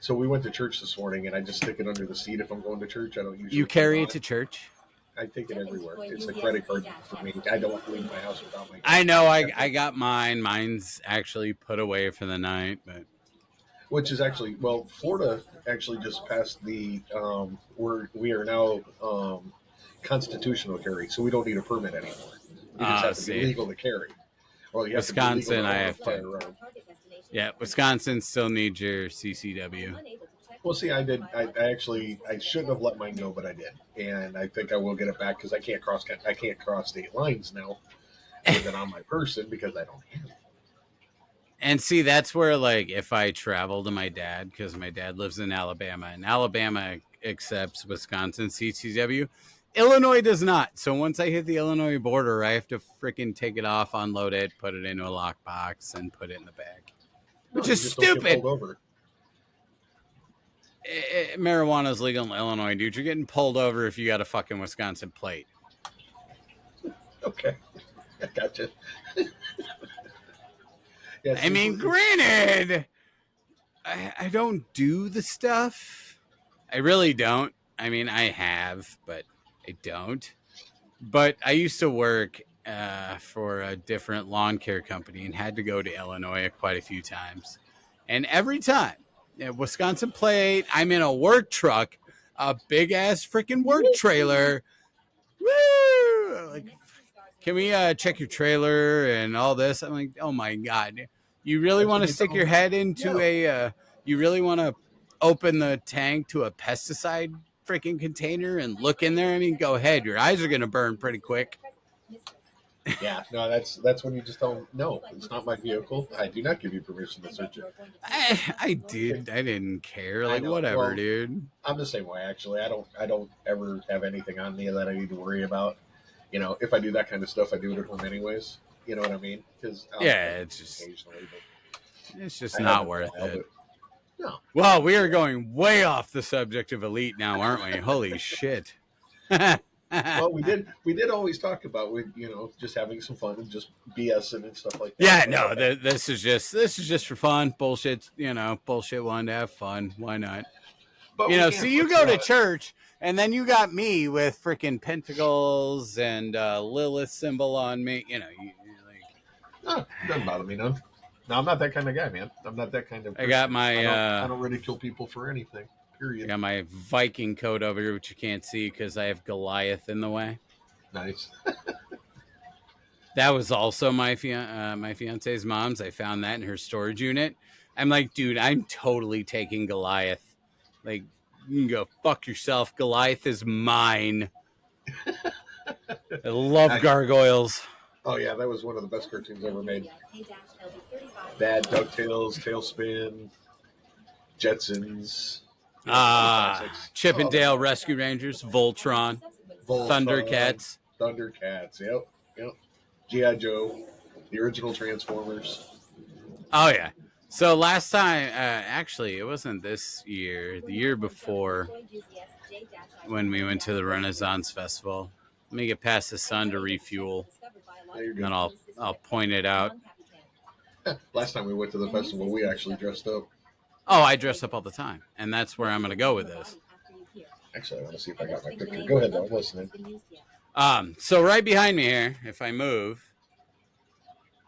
So we went to church this morning, and I just stick it under the seat if I'm going to church. I don't usually. You carry it to church? I take it everywhere. It's a credit card for me. I don't leave my house without my. I know. I got mine. Mine's actually put away for the night, but which is actually Florida actually just passed the we are now constitutional carry, so we don't need a permit anymore. You just have to be legal to carry. Well, you Wisconsin, I have to. to. Yeah, Wisconsin still needs your CCW. Well, see, I did. I shouldn't have let mine go, but I did, and I think I will get it back because I can't cross state lines now with it on my person because I don't have it. And see, that's where like if I travel to my dad because my dad lives in Alabama, and Alabama accepts Wisconsin CCW. Illinois does not. So once I hit the Illinois border, I have to freaking take it off, unload it, put it into a lockbox, and put it in the bag. Which is stupid. Marijuana is legal in Illinois, dude. You're getting pulled over if you got a fucking Wisconsin plate. Okay. I gotcha. Yeah, I mean, granted, I don't do the stuff. I really don't. I mean, I have, but I don't. But I used to work for a different lawn care company and had to go to Illinois quite a few times. And every time, Wisconsin plate, I'm in a work truck, a big-ass freaking work trailer. Woo! Like, can we check your trailer and all this? I'm like, oh, my God. You really want to stick your head into you really want to open the tank to a pesticide freaking container and look in there? I mean, go ahead. Your eyes are going to burn pretty quick. Yeah, no, that's when you just tell them, no, it's not my vehicle. I do not give you permission to search it. I didn't care. Like, whatever, dude. I'm the same way, actually. I don't ever have anything on me that I need to worry about. You know, if I do that kind of stuff, I do it at home anyways. You know what I mean? Because it's just not worth it. No. Well, we are going way off the subject of Elite now, aren't we? Holy shit. Well, we did always talk about just having some fun and just BSing and stuff like that. Yeah, no, this is just for fun. Bullshit, bullshit one to have fun. Why not? But you go to church and then you got me with freaking pentacles and Lilith symbol on me. No, doesn't bother me none. No, I'm not that kind of guy, man. I'm not that kind of person. I got my I don't ridicule people for anything. Period. I got my Viking coat over here, which you can't see because I have Goliath in the way. Nice. That was also my fiance's mom's. I found that in her storage unit. I'm like, dude, I'm totally taking Goliath. Like, you can go fuck yourself. Goliath is mine. I love gargoyles. Oh, yeah, that was one of the best cartoons ever made. Bad DuckTales, Tailspin, Jetsons. Chippendale Rescue Rangers, Voltron, Thundercats. Yep. G.I. Joe, the original Transformers. Oh, yeah. So last time, actually, it wasn't this year, the year before, when we went to the Renaissance Festival. Let me get past the sun to refuel. And then I'll point it out. Last time we went to the festival, we actually dressed up. Oh, I dress up all the time, and that's where I'm going to go with this. Actually, I want to see if I got my picture. Go ahead, though. I'm listening. So right behind me here, if I move,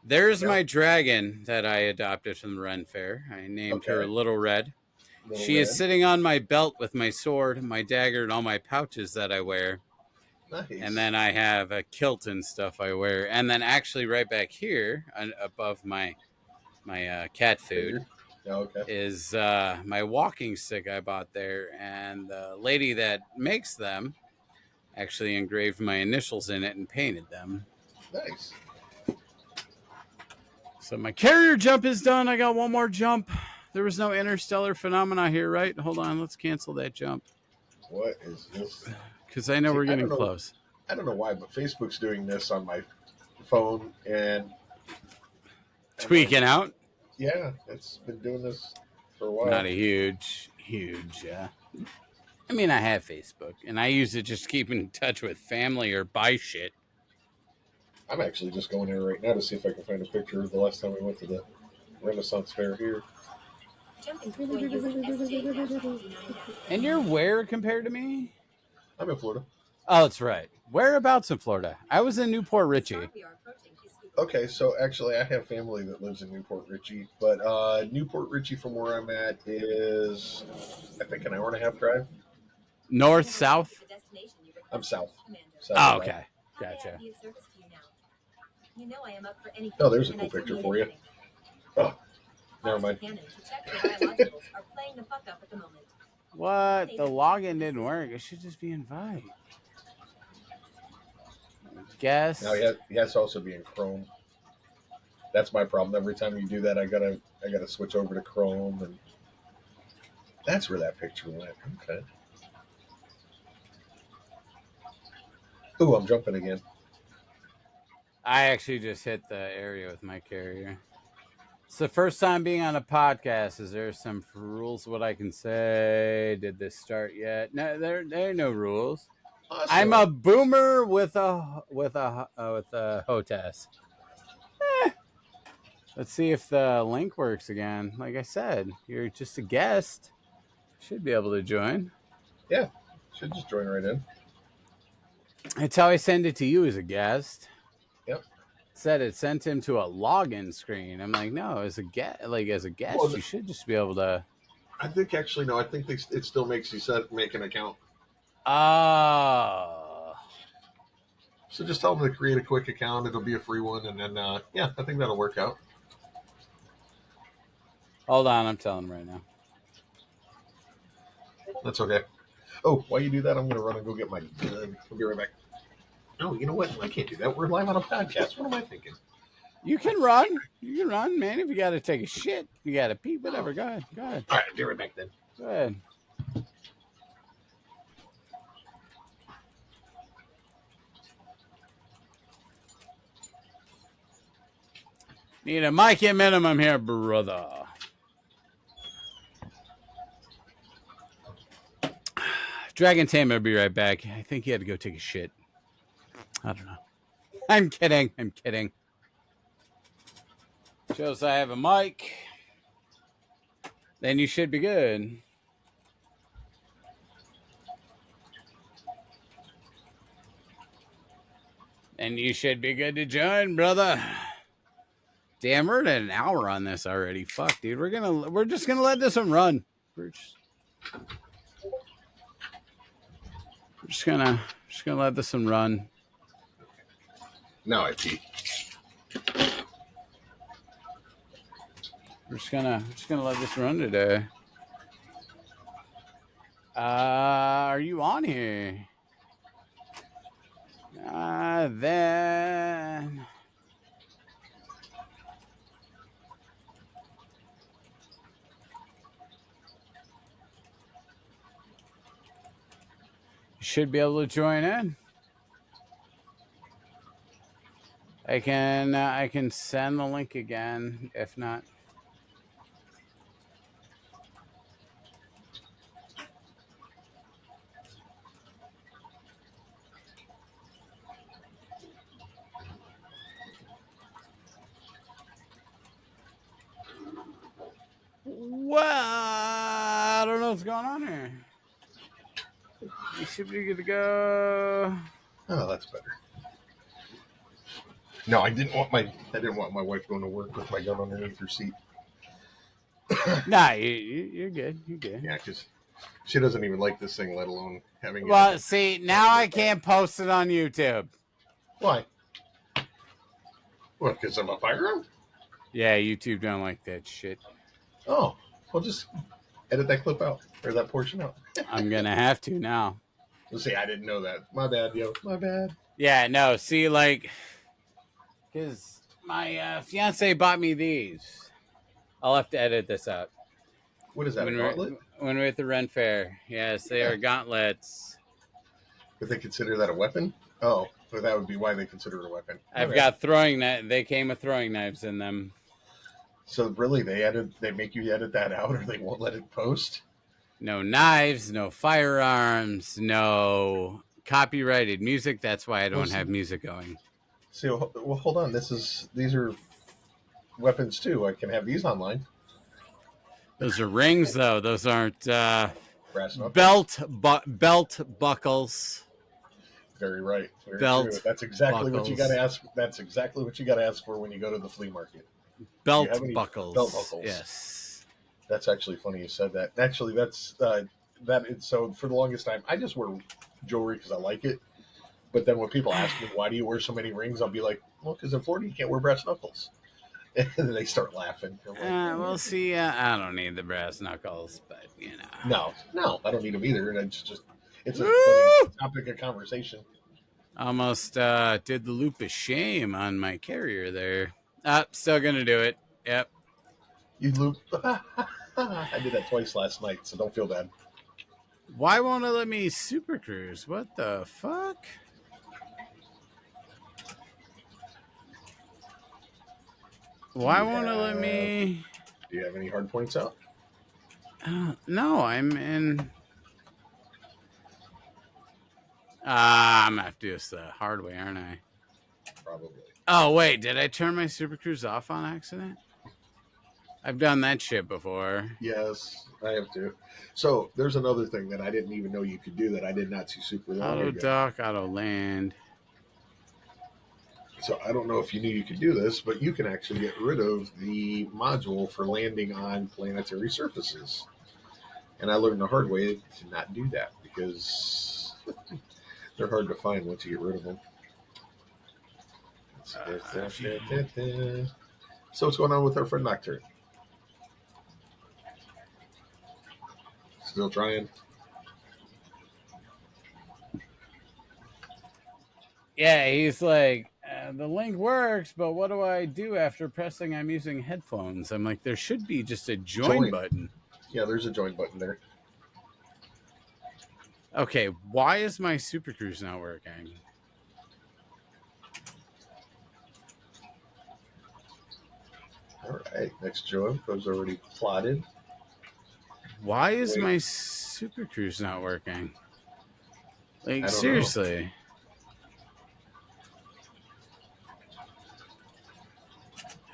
there's my dragon that I adopted from the Ren Fair. I named her Little Red. She is sitting on my belt with my sword, my dagger, and all my pouches that I wear. Nice. And then I have a kilt and stuff I wear. And then actually right back here, above my cat food, is my walking stick I bought there. And the lady that makes them actually engraved my initials in it and painted them. Nice. So my carrier jump is done. I got one more jump. There was no interstellar phenomena here, right? Hold on. Let's cancel that jump. What is this? Because I know we're getting close. I don't know why, but Facebook's doing this on my phone and tweaking out. Yeah, it's been doing this for a while. Not a huge. I mean, I have Facebook, and I use it just to keep in touch with family or buy shit. I'm actually just going here right now to see if I can find a picture of the last time we went to the Renaissance Fair here. And you're where compared to me? I'm in Florida. Oh, that's right. Whereabouts in Florida? I was in Newport Richie. Okay, so actually I have family that lives in Newport Richie, but Newport Richie from where I'm at is, I think, an hour and a half drive. North, south? I'm south. Oh, okay. Gotcha. Oh, there's a cool picture for you. Oh, never mind. What? The login didn't work. It should just be invite. Guess. Now he has to also be in Chrome. That's my problem. Every time you do that, I gotta switch over to Chrome, and that's where that picture went. Okay. Ooh, I'm jumping again. I actually just hit the area with my carrier. It's the first time being on a podcast. Is there some rules? What I can say? Did this start yet? No, there are no rules. Awesome. I'm a boomer with a hotess. Let's see if the link works again. Like I said, you're just a guest. Should be able to join. Yeah, should just join right in. That's how I send it to you as a guest. Yep. Said it sent him to a login screen. I'm like, no, as a guest, well, you should just be able to. I think actually no. I think it still makes you make an account. Oh. So just tell them to create a quick account. It'll be a free one, and then yeah, I think that'll work out. Hold on, I'm telling him right now. That's okay. Oh, while you do that, I'm going to run and go get my gun. I'll be right back. No, you know what? I can't do that. We're live on a podcast. What am I thinking? You can run. You can run, man. If you got to take a shit, you got to pee, whatever. Go ahead. All right, I'll be right back then. Go ahead. Need a mic at minimum here, brother. Dragon Tamer will be right back. I think he had to go take a shit. I don't know. I'm kidding. Shows I have a mic. Then you should be good. And you should be good to join, brother. Damn, we're at an hour on this already. Fuck, dude. We're just gonna let this one run. We're just gonna let this one run. Now I pee. We're just gonna let this run today. Are you on here? Then you should be able to join in. I can send the link again if not. Well, I don't know what's going on here. You should be good to go. Oh, that's better. No, I didn't want my wife going to work with my gun underneath her seat. Nah, you're good. You're good. Yeah, because she doesn't even like this thing, let alone having. Well, see, now I can't post it on YouTube. Why? What? Because I'm a firearm? Yeah, YouTube don't like that shit. Oh, well, just edit that clip out or that portion out. I'm gonna have to now. Let's see, I didn't know that. My bad, yo. My bad. Yeah, no. See, like, because my fiance bought me these. I'll have to edit this out. What is that? When A gauntlet? we're at the Ren Fair. Yes, they are gauntlets. Would they consider that a weapon? Oh, so that would be why they consider it a weapon. I've got throwing knives. They came with throwing knives in them. So really, they make you edit that out, or they won't let it post. No knives, no firearms, no copyrighted music. That's why I don't have music going. See, well, hold on. These are weapons too. I can have these online. Those are rings, though. Those aren't Brass knuckles. belt buckles. Very right. Very Belt true. That's exactly buckles. what you got to ask. That's exactly what you got to ask for when you go to the flea market. Belt buckles. Belt buckles. Yes. That's actually funny you said that. Actually, that's so for the longest time, I just wear jewelry because I like it. But then when people ask me, why do you wear so many rings? I'll be like, well, because in Florida, you can't wear brass knuckles. And then they start laughing. Like, We'll see. I don't need the brass knuckles, but, you know. No, I don't need them either. And it's a funny topic of conversation. Almost did the loop of shame on my carrier there. Still going to do it. Yep. You loop. I did that twice last night, so don't feel bad. Why won't it let me super cruise? What the fuck? Why won't it let me? Do you have any hard points out? No, I'm in. I'm gonna have to do this the hard way, aren't I? Probably. Oh wait, did I turn my super cruise off on accident? I've done that shit before. Yes, I have to. So there's another thing that I didn't even know you could do that I did not see super long Auto ago. dock, auto land. So I don't know if you knew you could do this, but you can actually get rid of the module for landing on planetary surfaces. And I learned the hard way to not do that because they're hard to find once you get rid of them. So what's going on with our friend Nocturne? Still trying? Yeah, he's like, the link works, but what do I do after pressing I'm using headphones? I'm like, there should be just a join button. Yeah, there's a join button there. Okay, why is my Super Cruise not working? All right, next join was already plotted. Why is my Super Cruise not working? Like, seriously.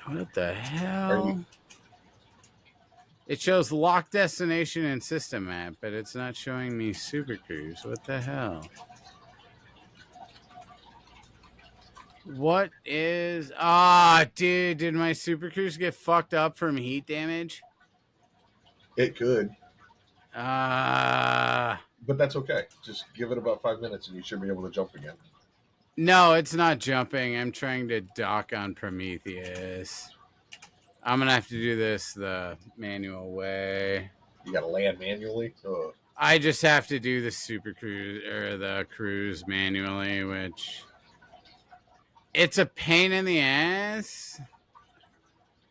What the hell? It shows lock destination and system map, but it's not showing me Super Cruise. What the hell? What is... dude, did my Super Cruise get fucked up from heat damage? It could. But that's okay. Just give it about 5 minutes and you should be able to jump again. No, it's not jumping. I'm trying to dock on Prometheus. I'm going to have to do this the manual way. You got to land manually? Ugh. I just have to do the Super Cruise or the cruise manually, which it's a pain in the ass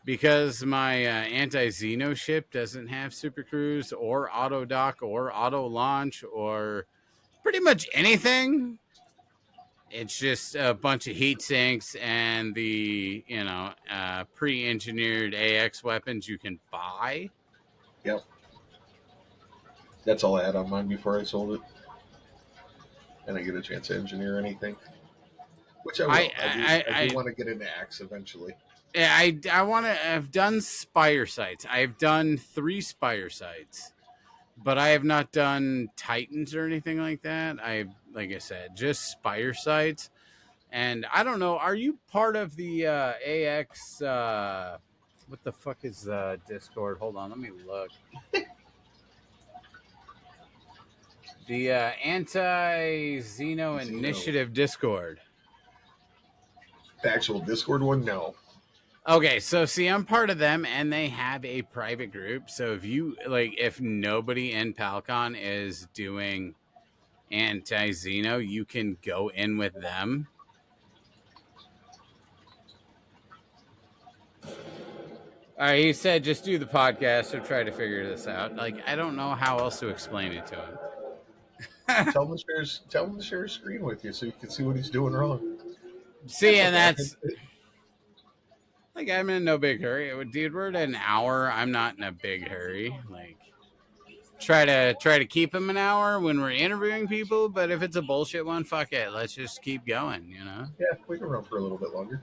because my anti-Xeno ship doesn't have Super Cruise or auto dock or auto launch or pretty much anything. It's just a bunch of heat sinks and the, pre-engineered AX weapons you can buy. Yep. That's all I had on mine before I sold it. And I get a chance to engineer anything. Which I will. I do want to get into AX eventually. Yeah, I want to. I've done Spire sites. I've done 3 Spire sites. but I have not done Titans or anything like that. Like I said, just Spire sites. And I don't know. Are you part of the AX? What the fuck is Discord? Hold on, let me look. The Anti-Xeno Initiative Discord. The actual Discord one, no. Okay, so see, I'm part of them, and they have a private group. So if nobody in PaLCon is doing Anti-Xeno, you can go in with them. All right, he said just do the podcast or try to figure this out. Like, I don't know how else to explain it to him. Tell him to share his screen with you so you can see what he's doing wrong. See, and that's like, I'm in no big hurry. Dude, we're at an hour. I'm not in a big hurry. Like, try to keep him an hour when we're interviewing people, but if it's a bullshit one, fuck it. Let's just keep going, you know? Yeah, we can run for a little bit longer.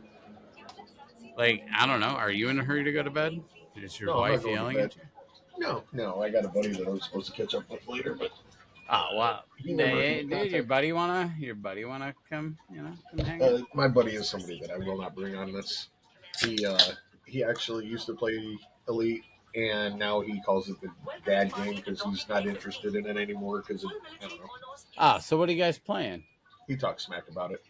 Like, I don't know. Are you in a hurry to go to bed? Is your wife yelling at you? No. I got a buddy that I was supposed to catch up with later, but oh wow, dude, your buddy wanna come, come hang out? My buddy is somebody that I will not bring on this. He actually used to play Elite, and now he calls it the dad game because he's not interested in it anymore because I don't know. So what are you guys playing? He talks smack about it.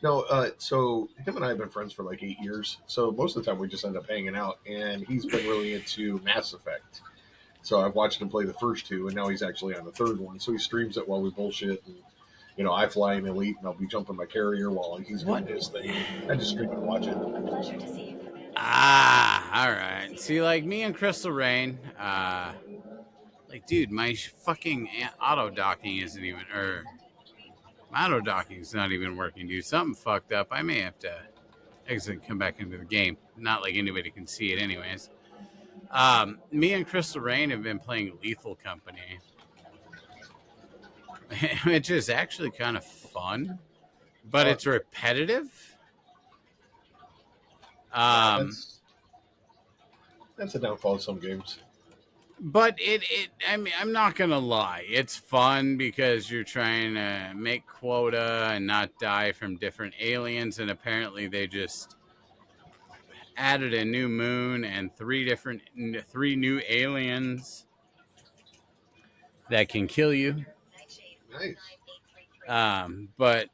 No, so him and I have been friends for like 8 years. So most of the time we just end up hanging out, and he's been really into Mass Effect. So I've watched him play the first two, and now he's actually on the third one. So he streams it while we bullshit, and I fly in Elite, and I'll be jumping my carrier while he's doing his thing. I just stream and watch it. All right. See, like me and Crystal Rain, like, dude, my fucking auto docking isn't even, or my auto docking is not even working, dude. Something fucked up. I may have to exit and come back into the game. Not like anybody can see it, anyways. Me and Crystal Rain have been playing Lethal Company, which is actually kind of fun, but it's repetitive. That's a downfall of some games. But I mean, I'm not gonna lie, it's fun because you're trying to make quota and not die from different aliens, and apparently they just added a new moon and three new aliens that can kill you. Nice. But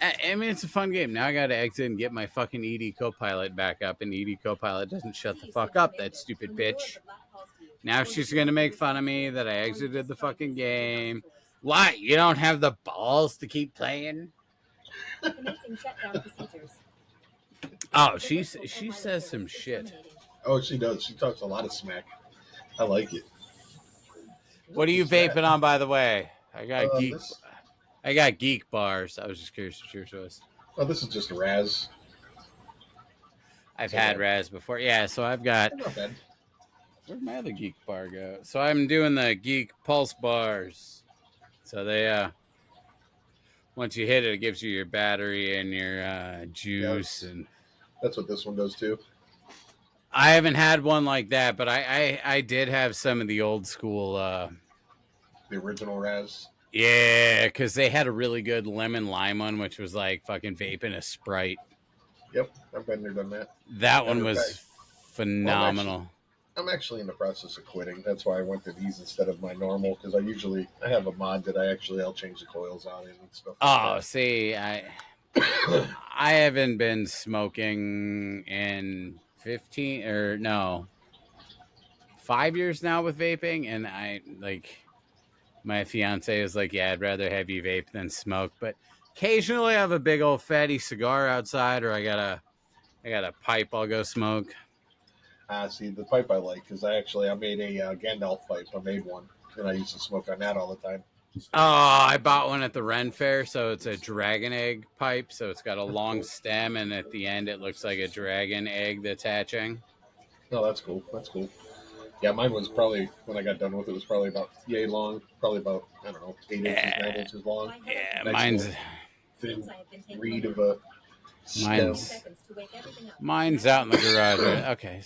I mean, it's a fun game. Now I got to exit and get my fucking ED Copilot back up, and ED Copilot doesn't shut the fuck up, that stupid bitch. Now she's going to make fun of me that I exited the fucking game. Why? You don't have the balls to keep playing? Oh, she says some shit. Oh, she does. She talks a lot of smack. I like it. What are you vaping on, by the way? I got geek bars. I was just curious what yours was. Oh, this is just a Raz. I've had Raz before. Yeah, so I've got... Not bad. Where'd my other geek bar go? So I'm doing the geek pulse bars. So they, once you hit it, it gives you your battery and your juice. And that's what this one does, too. I haven't had one like that, but I did have some of the old school... the original Raz. Yeah, because they had a really good lemon lime one, which was like fucking vaping a Sprite. Yep, I've been there, done that. That one was phenomenal. Well, I'm actually in the process of quitting. That's why I went to these instead of my normal, because I have a mod that I'll change the coils on and stuff. See, I haven't been smoking in 5 years now with vaping, and my fiance is like, yeah, I'd rather have you vape than smoke. But occasionally I have a big old fatty cigar outside, or I got a pipe I'll go smoke. See, the pipe I like, because I made a Gandalf pipe. I made one, and I used to smoke on that all the time. Oh, I bought one at the Ren Fair, so it's a dragon egg pipe. So it's got a long stem, and at the end it looks like a dragon egg that's hatching. Oh, that's cool. That's cool. Yeah, mine was probably, when I got done with it, was probably about yay long. Probably about, 8 inches, 9 inches long. Yeah, nice mine's thin reed of a mine's out in the garage. Okay,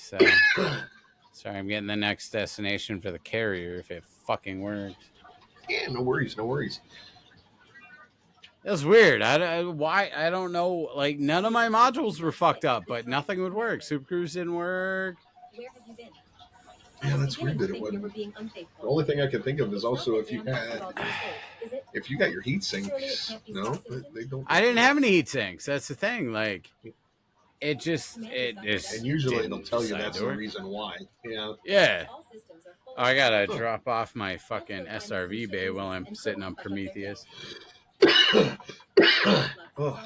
Sorry, I'm getting the next destination for the carrier if it fucking works. Yeah, no worries, no worries. That's weird. Why? I don't know. Like, none of my modules were fucked up, but nothing would work. Super Cruise didn't work. Where have you been? Yeah, that's weird that it wouldn't. The only thing I can think of is also if you got your heat sinks. No, they don't. I didn't have any heat sinks. That's the thing. Like, it just And usually they'll tell you that's the reason why. Yeah. Yeah. Oh, I gotta drop off my fucking SRV bay while I'm sitting on Prometheus. Oh.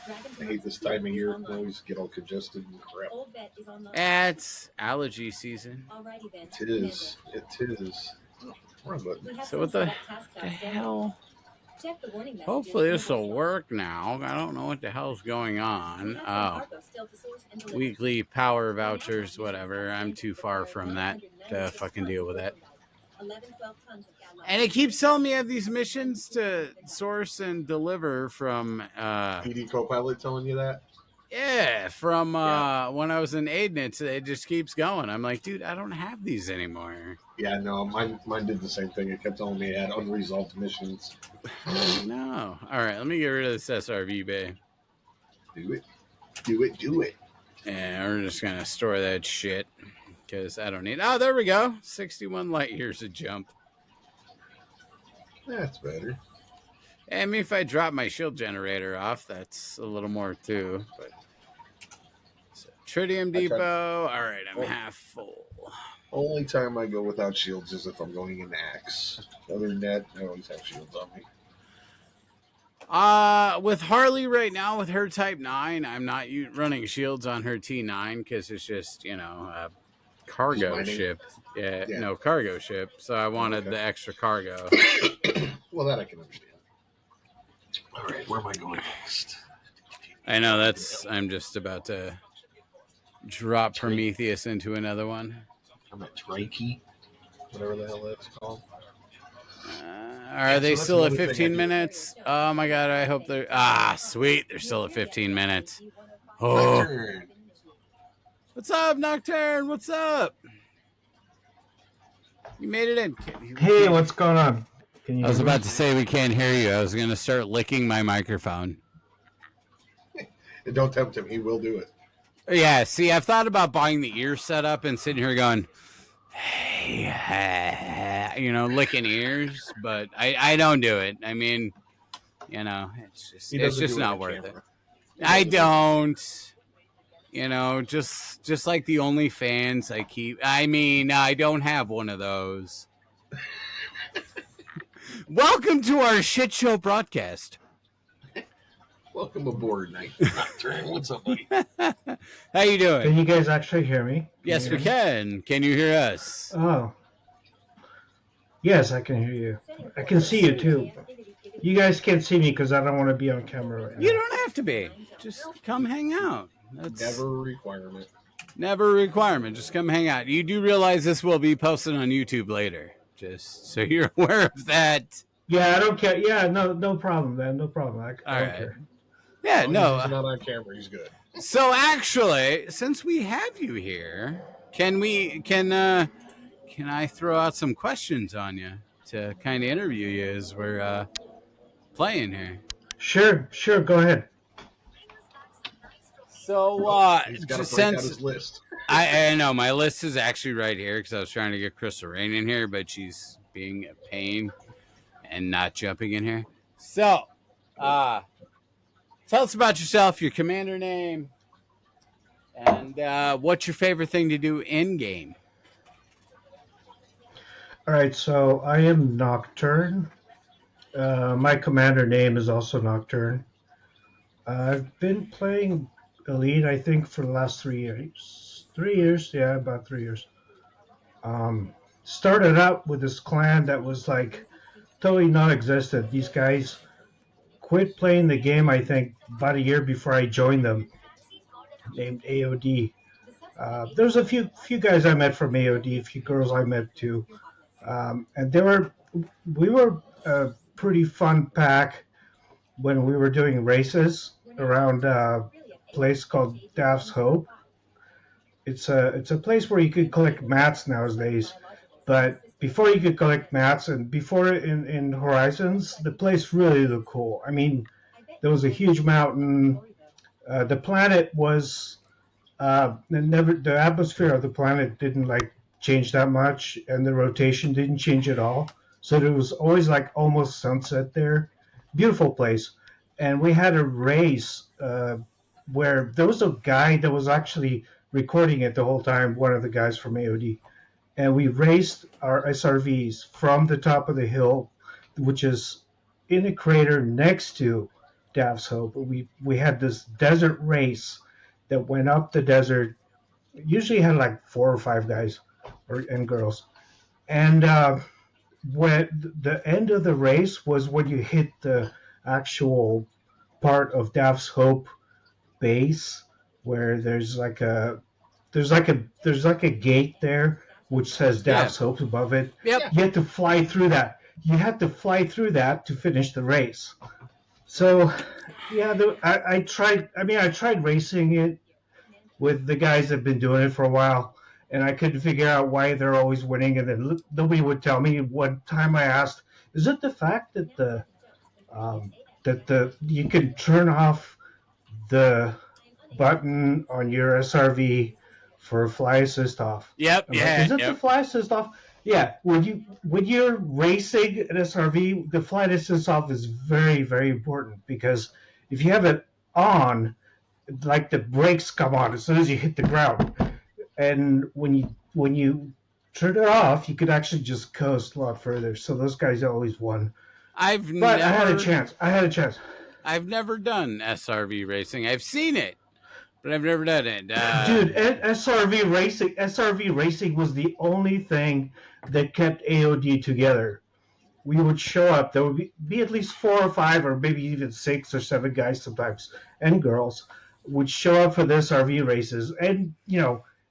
I hate this time of year. I always get all congested and crap. It's allergy season. It is. It is. So what the hell? Hopefully this will work now. I don't know what the hell's going on. Oh. Weekly power vouchers, whatever. I'm too far from that to fucking deal with that. And it keeps telling me I have these missions to source and deliver from PD Copilot telling you that? Yeah, from when I was in Aiden, it just keeps going. I'm like, dude, I don't have these anymore. Yeah, no, mine did the same thing. It kept telling me it had unresolved missions. No. All right, let me get rid of this SRV bay. Do it. And we're just going to store that shit because I don't need... Oh, there we go. 61 light years a jump. That's better. I mean, if I drop my shield generator off, that's a little more too. But so, Tritium Depot. All right, I'm half full. Only time I go without shields is if I'm going into Axe. Other than that, I always have shields on me. With Harley right now, with her Type 9, I'm not running shields on her T9 because it's just, a cargo ship. Yeah, no, cargo ship. So I wanted the extra cargo. Well, that I can understand. All right, where am I going next? I know I'm just about to drop Prometheus into another one. I'm at Trikey, whatever the hell that's called. Are they still at 15 minutes? Oh my god, I hope they're... sweet, they're still at 15 minutes. Oh. Nocturne. What's up, Nocturne? What's up? You made it in. Hey, what's going on? I was about to say we can't hear you. I was going to start licking my microphone. Don't tempt him. He will do it. Yeah, see, I've thought about buying the ear setup and sitting here going, hey, licking ears, but I don't do it. I mean, it's just not worth it. I don't. Just like the OnlyFans I keep. I mean, I don't have one of those. Welcome to our shit show broadcast. Welcome aboard, Nocturne. What's up, buddy? How you doing? Can you guys actually hear me? Yes, we can. Can you hear us? Oh. Yes, I can hear you. I can see you, too. You guys can't see me because I don't want to be on camera right now. You don't have to be. Just come hang out. That's never a requirement. Never a requirement. Just come hang out. You do realize this will be posted on YouTube later. Just so you're aware of that. Yeah, I don't care. Yeah, no problem, man. No problem. I don't care. Yeah, no. He's not on camera. He's good. So actually, since we have you here, can I throw out some questions on you to kind of interview you as we're playing here? Sure. Go ahead. So, he's got to break out his list. I know my list is actually right here because I was trying to get Crystal Rain in here, but she's being a pain and not jumping in here. So, tell us about yourself, your commander name, and what's your favorite thing to do in game. All right, so I am Nocturne. My commander name is also Nocturne. I've been playing Elite, I think, for the last 3 years. 3 years, yeah, about 3 years. Started out with this clan that was like totally non-existent. These guys quit playing the game, I think, about a year before I joined them, named AOD. There's a few guys I met from AOD, a few girls I met too. And we were a pretty fun pack when we were doing races around a place called Daft's Hope. it's a place where you could collect mats nowadays, but before you could collect mats and before in Horizons, the place really looked cool. I mean, there was a huge mountain. The planet was never the atmosphere of the planet didn't like change that much, and the rotation didn't change at all. So there was always like almost sunset there. Beautiful place, and we had a race where there was a guy that was actually recording it the whole time. One of the guys from AOD, and we raced our SRVs from the top of the hill, which is in a crater next to Dav's Hope. We had this desert race that went up the desert. Usually had like 4 or 5 guys and girls, and when the end of the race was when you hit the actual part of Dav's Hope base where there's like a gate there which says Yeah. Dav's Hope above it. Yep. You have to fly through that. You had to fly through that to finish the race. So, yeah, I tried. I mean, I tried racing it with the guys that've been doing it for a while, and I couldn't figure out why they're always winning. And then nobody would tell me. One time I asked, "Is it the fact that the you can turn off the button on your SRV for fly assist off?" Yep. I'm like, Yeah. is it the Yep. fly assist off? Yeah. When you're racing an SRV, the fly assist off is very, very important because if you have it on, like the brakes come on as soon as you hit the ground, and when you turn it off, you could actually just coast a lot further. So those guys always won. But I had a chance. I've never done SRV racing. I've seen it, but I've never done it. Dude, SRV racing was the only thing that kept AOD together. We would show up. There would be at least 4 or 5, or maybe even 6 or 7 guys sometimes, and girls would show up for the SRV races, and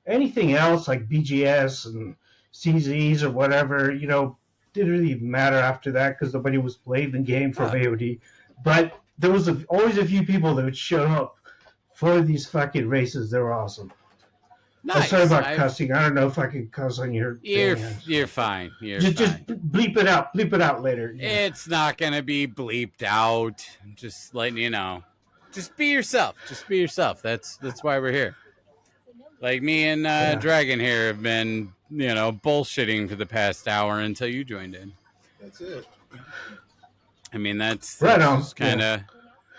anything else like BGS and CZs or whatever, didn't really matter after that because nobody was playing the game from AOD. But there was always a few people that would show up for these fucking races. They were awesome. Nice. I'm sorry about cussing. I don't know if I can cuss on your. You're fine. Just bleep it out. Bleep it out later. It's not gonna be bleeped out. Just letting you know. Just be yourself. That's why we're here. Like me and Dragon here have been, bullshitting for the past hour until you joined in. That's it. I mean, that's right kind of.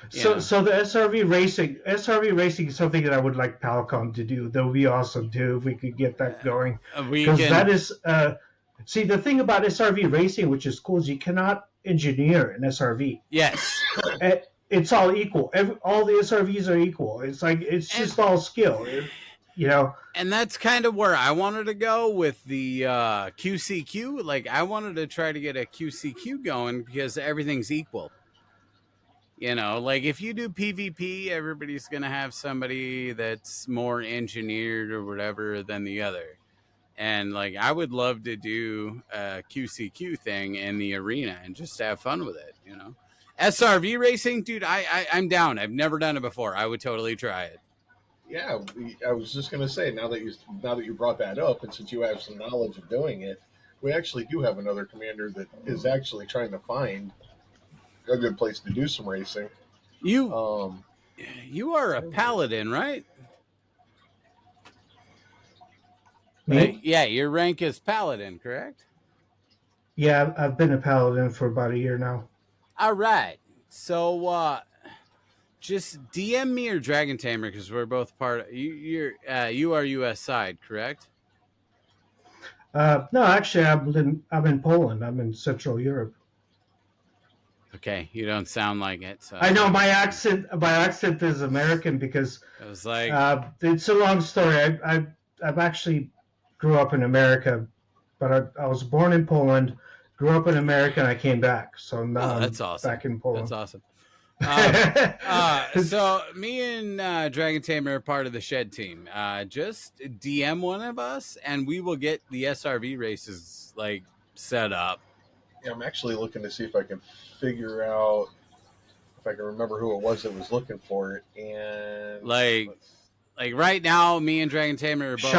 So the SRV racing is something that I would like PaLCon to do. That would be awesome too if we could get that going. Because that is see, the thing about SRV racing, which is cool, is you cannot engineer an SRV. Yes. It's all equal. All the SRVs are equal. It's like just all skill. And that's kind of where I wanted to go with the QCQ. Like, I wanted to try to get a QCQ going because everything's equal. Like if you do PvP, everybody's going to have somebody that's more engineered or whatever than the other. And like, I would love to do a QCQ thing in the arena and just have fun with it, SRV racing, dude, I'm down. I've never done it before. I would totally try it. Yeah, I was just gonna say now that you brought that up, and since you have some knowledge of doing it, we actually do have another commander that is actually trying to find a good place to do some racing. You are a paladin, right? Me? Yeah, your rank is paladin, correct? Yeah, I've been a paladin for about a year now. All right. So just DM me or Dragon Tamer because we're both part of you are US side, correct? No, actually, I'm in Poland. I'm in Central Europe. Okay, you don't sound like it. So I know my accent is American because I was like, it's a long story. I've actually grew up in America, but I was born in Poland, grew up in America, and I came back. So now that's awesome. Back in Poland. That's awesome. So me and Dragon Tamer are part of the Shed team. Just DM one of us, and we will get the SRV races like set up. Yeah, I'm actually looking to see if I can figure out if I can remember who it was that was looking for it, and like like right now, me and Dragon Tamer are both.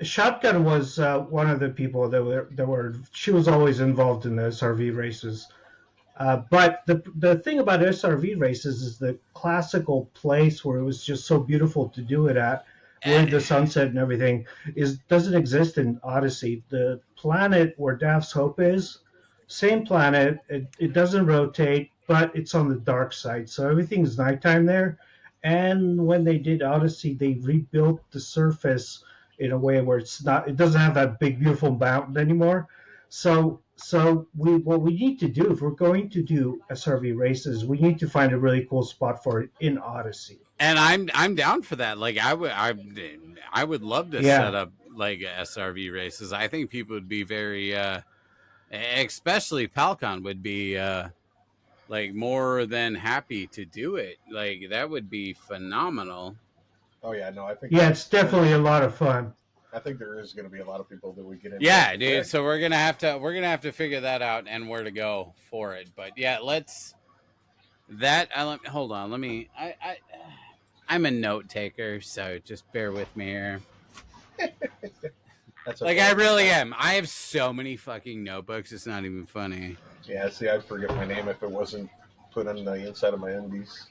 Shotgun was one of the people that were. She was always involved in the SRV races. But the thing about SRV races is the classical place where it was just so beautiful to do it at, where the sunset and everything doesn't exist in Odyssey. The planet where Daph's Hope is, same planet. It doesn't rotate, but it's on the dark side, so everything's nighttime there. And when they did Odyssey, they rebuilt the surface in a way where it doesn't have that big beautiful mountain anymore. So what we need to do if we're going to do SRV races, we need to find a really cool spot for it in Odyssey. And I'm down for that. Like I would love to set up like SRV races. I think people would be very, especially PaLCon would be like more than happy to do it. Like that would be phenomenal. Oh yeah, no, I think. Yeah, it's definitely a lot of fun. I think there is going to be a lot of people that we get into. Yeah, dude. So we're gonna have to figure that out and where to go for it. But yeah, let's. Hold on. Let me. I'm a note taker, so just bear with me here. That's like I really am. I have so many fucking notebooks. It's not even funny. Yeah, see, I'd forget my name if it wasn't put on the inside of my undies.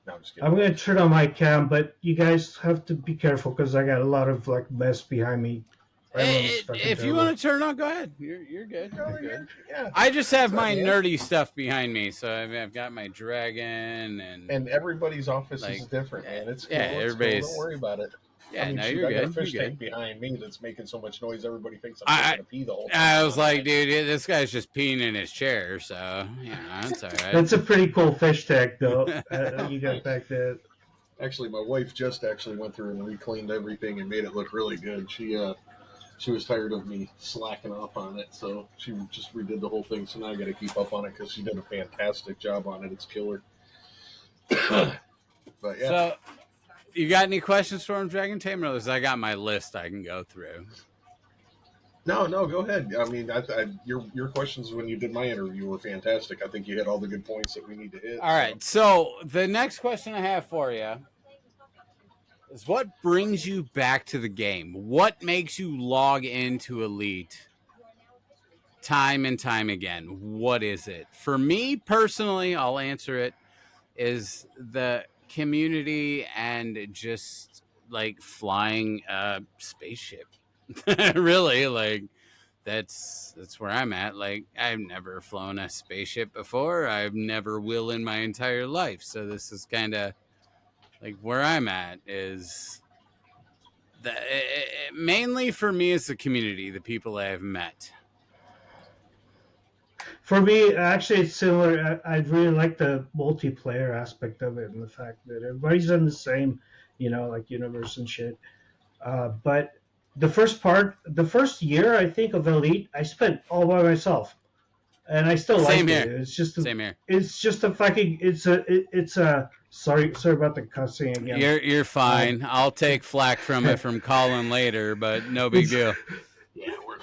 No, I'm just kidding. I'm gonna turn on my cam, but you guys have to be careful because I got a lot of like mess behind me. If you want to turn it on, go ahead. You're good. You're good. Yeah. I just have my nerdy stuff behind me, so I've got my dragon and everybody's office is different, man. It's cool. Everybody's. Cool. Don't worry about it. Yeah, no, you're good. I got a fish tank behind me that's making so much noise. Everybody thinks I'm going to pee the whole time. I was like, dude, this guy's just peeing in his chair, so that's all right. That's a pretty cool fish tank, though. You got back there. Actually, my wife just went through and re-cleaned everything and made it look really good. She was tired of me slacking off on it, so she just redid the whole thing. So now I got to keep up on it because she did a fantastic job on it. It's killer. But yeah. So, you got any questions for him, Dragon Tamer? I got my list I can go through. No, go ahead. I mean, your questions when you did my interview were fantastic. I think you hit all the good points that we need to hit. All right. So the next question I have for you is what brings you back to the game? What makes you log into Elite time and time again? What is it? For me personally, I'll answer it, is the community and just like flying a spaceship. Really, like that's where I'm at. Like I've never flown a spaceship before. I've never will in my entire life. So this is kind of like where I'm at is mainly for me is the community, the people I have met. For me, actually, it's similar. I really like the multiplayer aspect of it and the fact that everybody's in the same, like universe and shit. But the first year, I think, of Elite, I spent all by myself, and I still like it. It's just same here. It's just a fucking. It's a. Sorry about the cussing again. You're fine. I'll take flack from it from Colin later, but no big deal.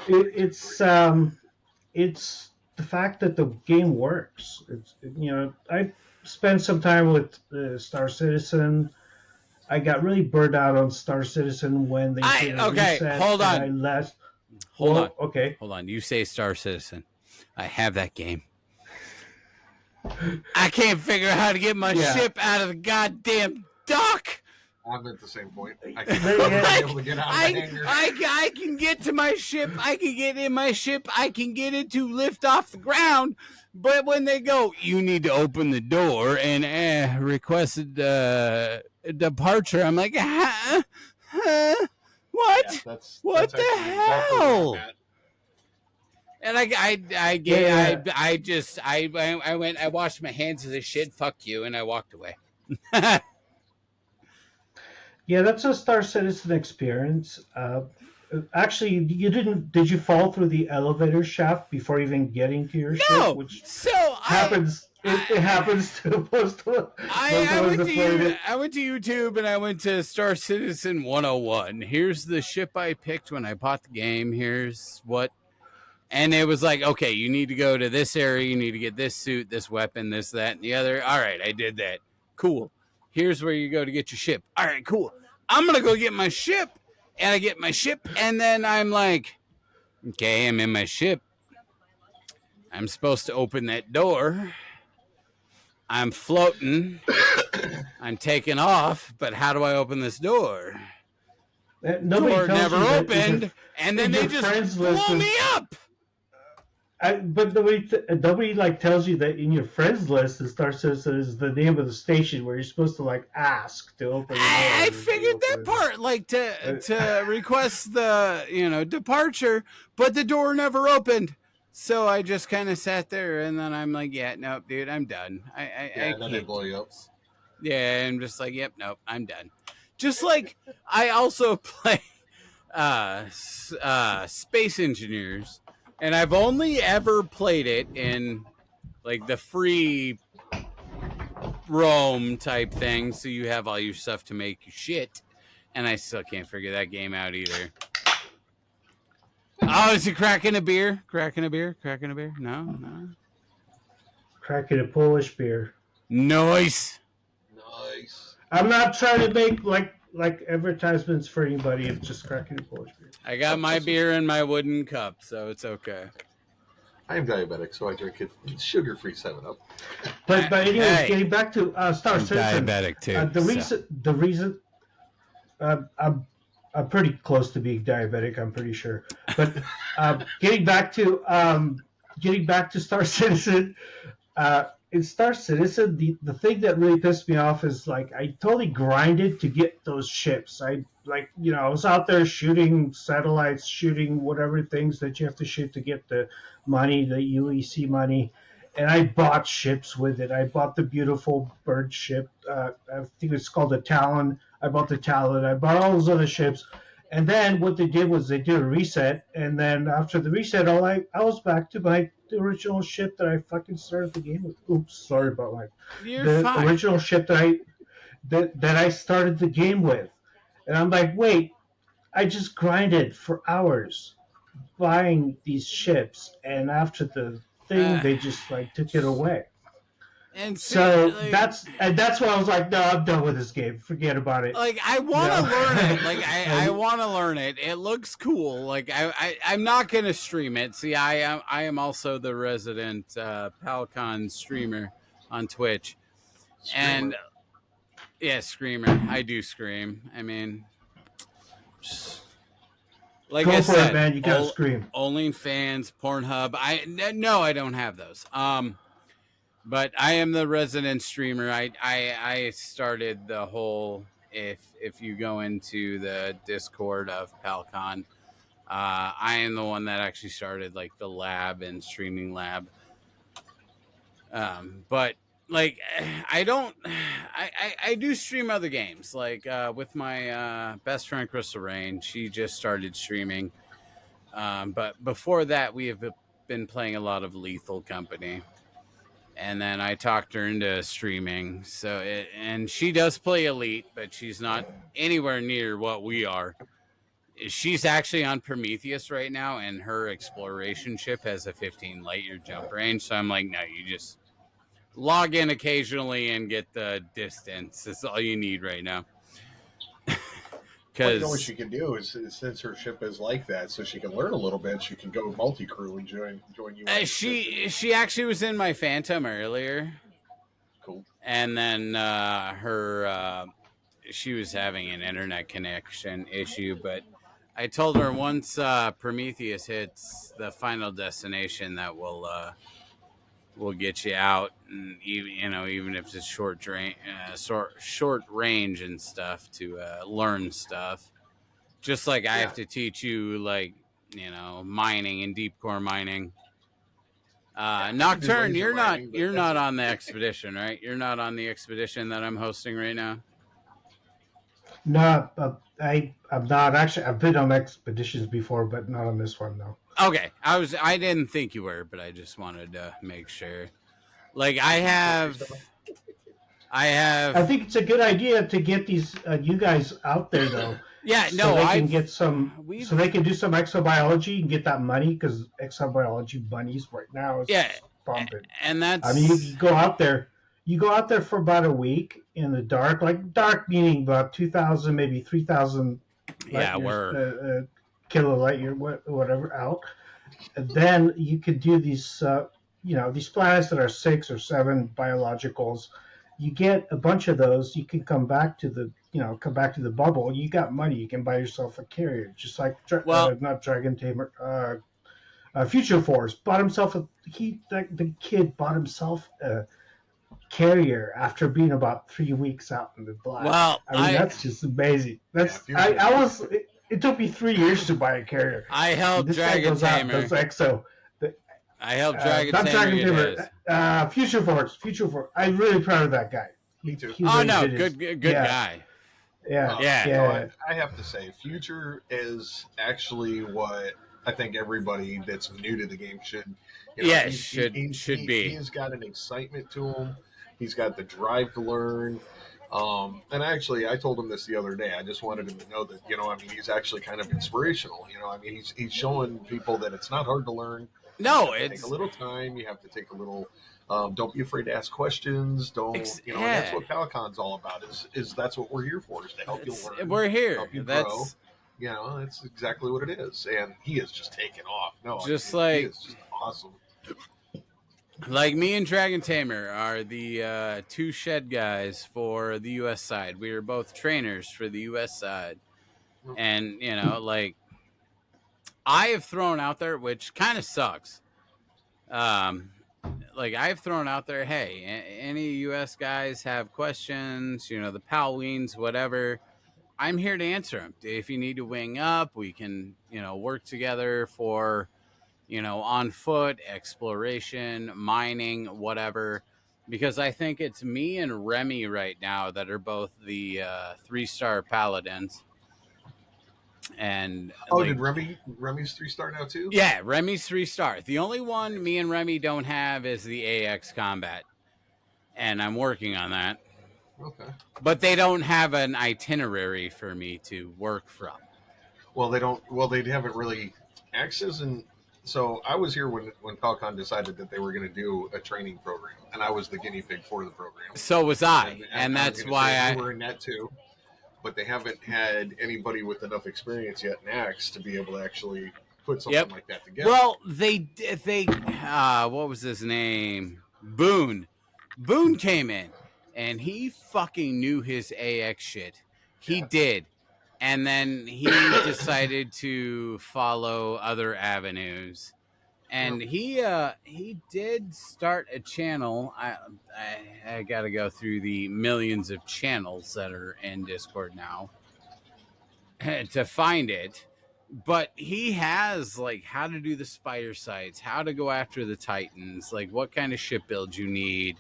It's the fact that the game works. I spent some time with Star Citizen. I got really burned out on Star Citizen when they hold on. Hold on. Okay. Hold on. You say Star Citizen. I have that game. I can't figure out how to get my ship out of the goddamn dock. I'm at the same point. I can't be able to get out of the hangar. I can get to my ship. I can get in my ship. I can get it to lift off the ground. But when they go, you need to open the door and requested departure. I'm like, what? Yeah, what that's the hell? Exactly and I went, I washed my hands of this shit. Fuck you. And I walked away. Yeah, that's a Star Citizen experience. Actually, did you fall through the elevator shaft before even getting to your ship? Which happens. It happens to most of I went to YouTube and I went to Star Citizen 101. Here's the ship I picked when I bought the game. Here's what. And it was like, okay, you need to go to this area. You need to get this suit, this weapon, this, that, and the other. All right, I did that. Cool. Here's where you go to get your ship. All right, cool. I'm gonna go get my ship, and I get my ship, and then I'm like, okay, I'm in my ship. I'm supposed to open that door. I'm floating. I'm taking off, but how do I open this door? Nobody Door tells never you that opened, and then in they your just friends blow list me is, up. but nobody like tells you that in your friends list, the Star Citizen is the name of the station where you're supposed to like ask to open the door. I and they figured that open it. part, like to request the departure, but the door never opened. So I just kind of sat there, and then I'm like, yeah, nope, dude, I'm done. I and then they can't blow do you up. this. Yeah, I'm just like, yep, nope, I'm done. Just like I also play Space Engineers, and I've only ever played it in like the free roam type thing, so you have all your stuff to make your shit, and I still can't figure that game out either. Oh, is he cracking a beer? Cracking a beer? Cracking a beer? No. Cracking a Polish beer. Nice. Nice. I'm not trying to make like advertisements for anybody. It's just cracking a Polish beer. I got my beer in my wooden cup, so it's okay. I am diabetic, so I drink it sugar-free 7-Up. But anyways, Hey, getting back to Star I'm Citizen, diabetic too. the reason I'm pretty close to being diabetic. I'm pretty sure. But getting back to Star Citizen, in Star Citizen, the thing that really pissed me off is like I totally grinded to get those ships. I was out there shooting satellites, shooting whatever things that you have to shoot to get the money, the UEC money, and I bought ships with it. I bought the beautiful bird ship. I think it's called the Talon. I bought the Talon. I bought all those other ships. And then what they did was they did a reset, and then after the reset, I was back to my original ship that I fucking started the game with. Oops, sorry about You're fine. original ship that I started the game with. And I'm like, wait, I just grinded for hours buying these ships, and after the thing, they just like took it away. And So like, that's why I was like, no, I'm done with this game. Forget about it. like I want to No. learn it. Like I want to learn it. It looks cool. Like I'm not gonna stream it. See, I am also the resident PaLCon streamer on Twitch, and yeah, screamer. I do scream. I mean, like Go I for said, it, man. You gotta scream. OnlyFans, Pornhub. No, I don't have those. But I am the resident streamer. I started the whole. If you go into the Discord of PaLCon, I am the one that actually started like the lab and streaming lab. But like I don't. I do stream other games like with my best friend Crystal Rain. She just started streaming. But before that, we have been playing a lot of Lethal Company. And then I talked her into streaming. And she does play Elite, but she's not anywhere near what we are. She's actually on Prometheus right now, and her exploration ship has a 15 light year jump range. So I'm like, no, you just log in occasionally and get the distance. That's all you need right now. Well, what she can do is since her ship is like that, so she can learn a little bit. She can go multi-crew and join you. She actually was in my Phantom earlier. Cool. And then she was having an internet connection issue, but I told her once Prometheus hits the final destination that will get you out, and even if it's short range and stuff to learn stuff. Just like I have to teach you, like mining and deep core mining. Nocturne, you're not on the expedition, right? You're not on the expedition that I'm hosting right now. No, I'm not actually. I've been on expeditions before, but not on this one, no. Okay, I didn't think you were, but I just wanted to make sure. Like I have. I think it's a good idea to get these you guys out there, though. Yeah, so no, they can get some. So they can do some exobiology and get that money because exobiology bunnies right now is pumping. And that's. I mean, you can go out there. You go out there for about a week in the dark, like dark meaning about 2,000, maybe 3,000 light Yeah, years, we're kilo light year, whatever, out. And then you could do these, these planets that are 6 or 7 biologicals. You get a bunch of those. You can come back to the bubble. You got money. You can buy yourself a carrier, just like well. not Dragon Tamer, Future Force bought himself the kid bought himself a carrier after being about 3 weeks out in the black. Well, I mean, that's just amazing. That's I was. It took me 3 years to buy a carrier. I helped This guy Dragon goes out and Tamer. does exo. I helped Dragon Not Tamer. Dragon Tamer. Future Force. I'm really proud of that guy. Me too. He Oh really no, did good yeah, guy. Yeah, Yeah. You know, I have to say, Future is actually what I think everybody that's new to the game should. Should be. He's got an excitement to him. He's got the drive to learn. And I told him this the other day. I just wanted him to know that, he's actually kind of inspirational. He's showing people that it's not hard to learn. No, it's take a little time. You have to take a little. Don't be afraid to ask questions. Don't and that's what PaLCon's all about. Is that's what we're here for? Is to help you learn. We're here. Help you grow. That's exactly what it is. And he is just taking off. No, he is just awesome. Like me and Dragon Tamer are the two shed guys for the U.S. side. We are both trainers for the U.S. side. And, I have thrown out there, which kind of sucks. I've thrown out there, hey, any U.S. guys have questions, the PaLWeens, whatever. I'm here to answer them. If you need to wing up, we can, work together for, on foot, exploration, mining, whatever. Because I think it's me and Remy right now that are both the 3-star paladins. And did Remy's 3-star now too? Yeah, Remy's 3-star. The only one me and Remy don't have is the AX combat, and I'm working on that. Okay. But they don't have an itinerary for me to work from. Well, they don't. Well, they haven't really access, and so I was here when PaLCon decided that they were going to do a training program, and I was the guinea pig for the program. So was I, and that's why we were in that too. But they haven't had anybody with enough experience yet in Axe to be able to actually put something like that together. Well, they what was his name? Boone came in, and he fucking knew his AX shit. He did. And then he decided to follow other avenues. And he did start a channel. I got to go through the millions of channels that are in Discord now to find it. But he has how to do the spider sites, how to go after the Titans, what kind of ship build you need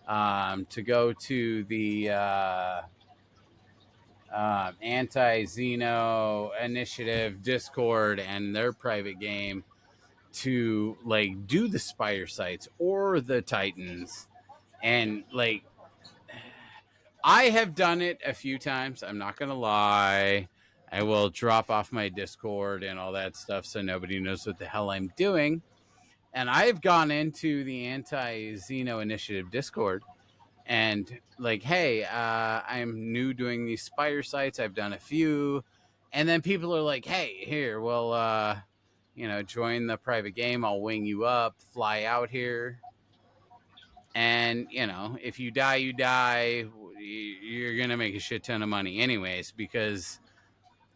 to go to the anti-Xeno initiative Discord and their private game to do the spire sites or the Titans. And I have done it a few times. I'm not gonna lie. I will drop off my Discord and all that stuff so nobody knows what the hell I'm doing. And I've gone into the anti-Xeno initiative Discord and hey, I'm new doing these spire sites. I've done a few. And then people are like, hey, here, well, join the private game. I'll wing you up, fly out here. And, if you die, you die. You're going to make a shit ton of money anyways, because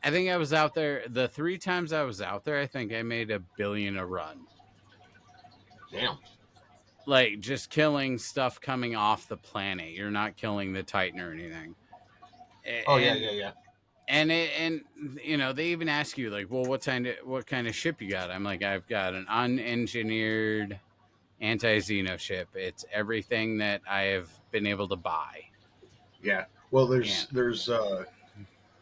I think I was out there, the 3 times I was out there, I think I made $1 billion a run. Damn. Just killing stuff coming off the planet. You're not killing the Titan or anything. Yeah. And they even ask you well, what kind of ship you got? I'm like, I've got an unengineered anti-Xeno ship. It's everything that I have been able to buy. Yeah. Well, there's so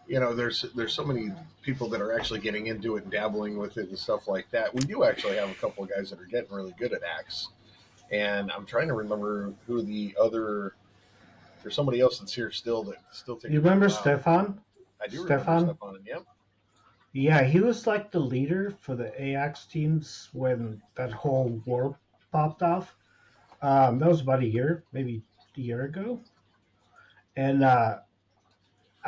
many people that are actually getting into it and dabbling with it and stuff like that. We do actually have a couple of guys that are getting really good at Axe. And I'm trying to remember who the other. There's somebody else that's here still taking. You remember Stefan? I do remember Stefan. Yep. Yeah, he was the leader for the AX teams when that whole war popped off. That was about a year, maybe a year ago, and I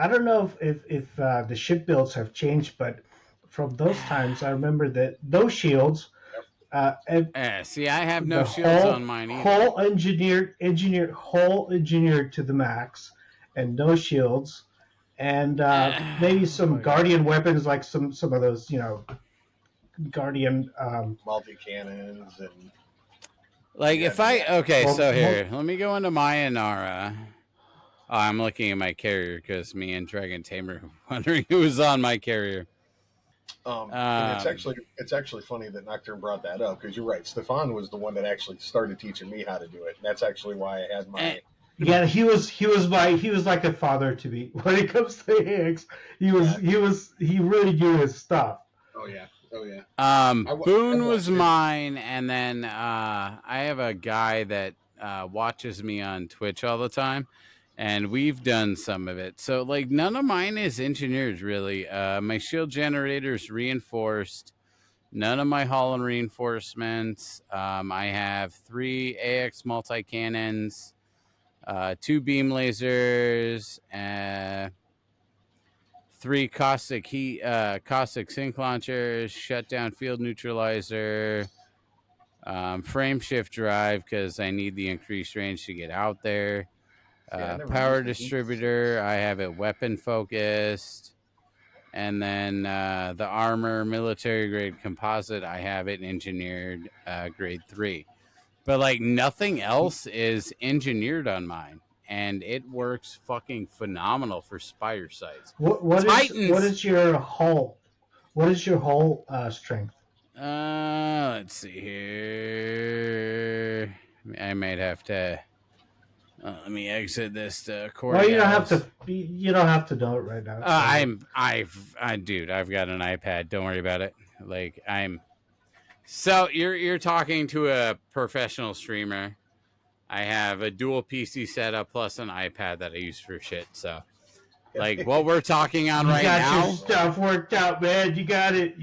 don't know if the ship builds have changed, but from those times, I remember that those shields, See, I have no the shields on mine either. whole engineered to the max, and no shields, and maybe some guardian weapons like some of those guardian. Multi cannons and Like if I Well, so here, let me go into my Inara. Oh, I'm looking at my carrier because me and Dragon Tamer were wondering who was on my carrier. and it's actually funny that Nocturne brought that up because you're right. Stefan was the one that actually started teaching me how to do it, and that's actually why I had my. Yeah, he was like a father to me when it comes to Higgs. He really knew his stuff. Oh yeah. Boone was mine, and then I have a guy that watches me on Twitch all the time, and we've done some of it. So like none of mine is engineered really. My shield generator is reinforced. None of my Holland reinforcements. I have 3 AX multi cannons, 2 beam lasers, 3 caustic sync launchers, shutdown field neutralizer, frame shift drive because I need the increased range to get out there. Power distributor, I have it weapon focused. And then the armor, military grade composite, I have it engineered grade 3. But like nothing else is engineered on mine. And it works fucking phenomenal for spire sites. What is your hull? What is your hull strength? Let's see here. I might have to. Let me exit this courthouse. Well, you don't have to. You don't have to know it right now. Dude, I've got an iPad. Don't worry about it. Like So you're talking to a professional streamer. I have a dual PC setup plus an iPad that I use for shit. So, like what we're talking on right now, you got your stuff worked out, man. You got it.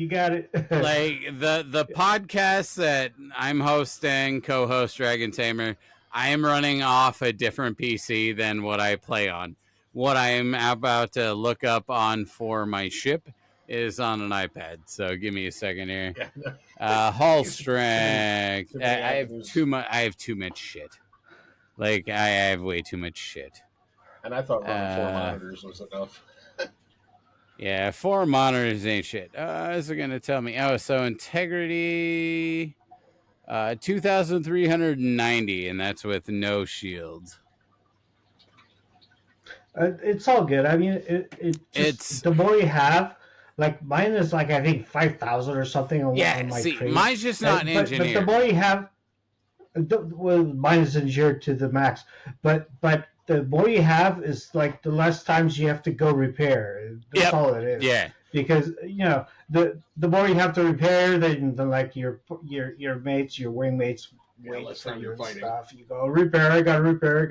Like the podcast that I'm hosting, co-host Dragon Tamer, I am running off a different PC than what I play on. What I am about to look up on for my ship is on an iPad. So give me a second here. Hull strength. I have too much shit. Like I have way too much shit. And I thought running 4 monitors was enough. Yeah, 4 monitors ain't shit. Is it gonna tell me? Oh, so integrity, 2,390, and that's with no shields. It's all good. I mean, it's the more you have. Like mine is like I think 5,000 or something on my trade. Mine's just not engineered. But the more you have, mine is engineered to the max. But the more you have is like the less times you have to go repair. That's all it is. Yeah. Because the more you have to repair, then like your mates, your wing mates wait for your stuff. You go repair. I got to repair.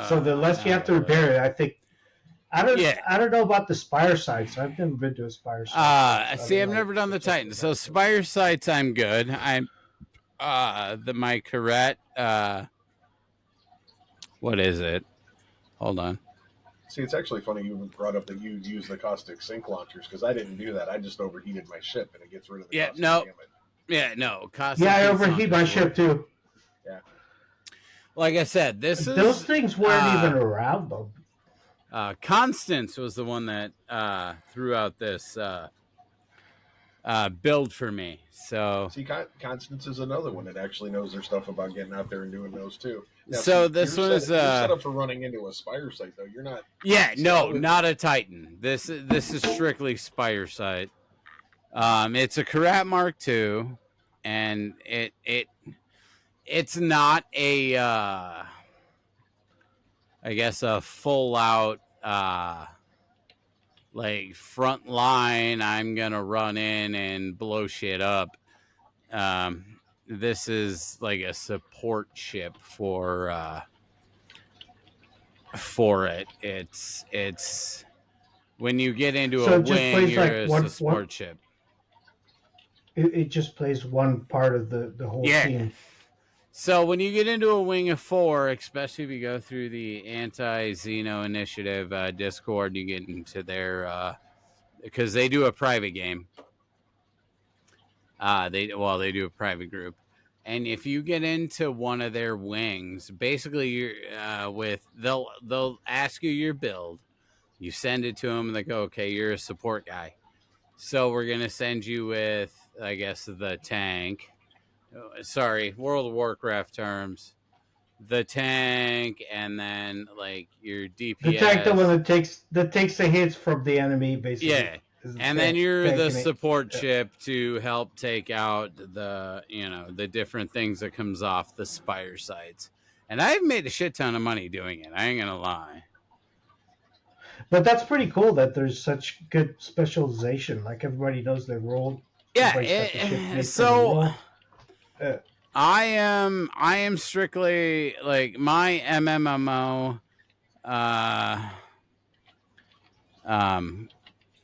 So the less you have to repair it, I think. I don't know about the Spire sites. I've never been to a Spire site. See, I've never done the Titan. So Spire sites, I'm good. I'm my Corette. What is it? Hold on. See, it's actually funny you brought up that you use the caustic sync launchers because I didn't do that. I just overheated my ship and it gets rid of the caustic damage. Caustic. Yeah, I overheat my ship too. Yeah. Like I said, those things weren't even around though. Constance was the one that threw out this build for me. So see, Constance is another one that actually knows their stuff about getting out there and doing those too. Now, so this one is set up for running into a Spire site though. You're not. Yeah, no, not a Titan. This is strictly Spire site. It's a Karat Mark II, and it's not a I guess a full out like front line. I'm gonna run in and blow shit up. This is like a support ship for it. It's when you get into a wing, you're like a support ship. It just plays one part of the whole team. So when you get into a wing of 4, especially if you go through the anti-Xeno initiative Discord, you get into their because they do a private game. They do a private group, and if you get into one of their wings, basically you're they'll ask you your build. You send it to them, and they go, "Okay, you're a support guy, so we're gonna send you with, I guess, the tank." Sorry, World of Warcraft terms. The tank, and then like your The tank, the one DPS. that takes the hits from the enemy, basically. Yeah. Is the And then you're the tanking it. support Yeah. chip to help take out the different things that comes off the spire sites. And I've made a shit ton of money doing it. I ain't gonna lie. But that's pretty cool that there's such good specialization. Like everybody knows their role. Yeah. Everybody's got the shit made for the role. I am strictly like my MMO.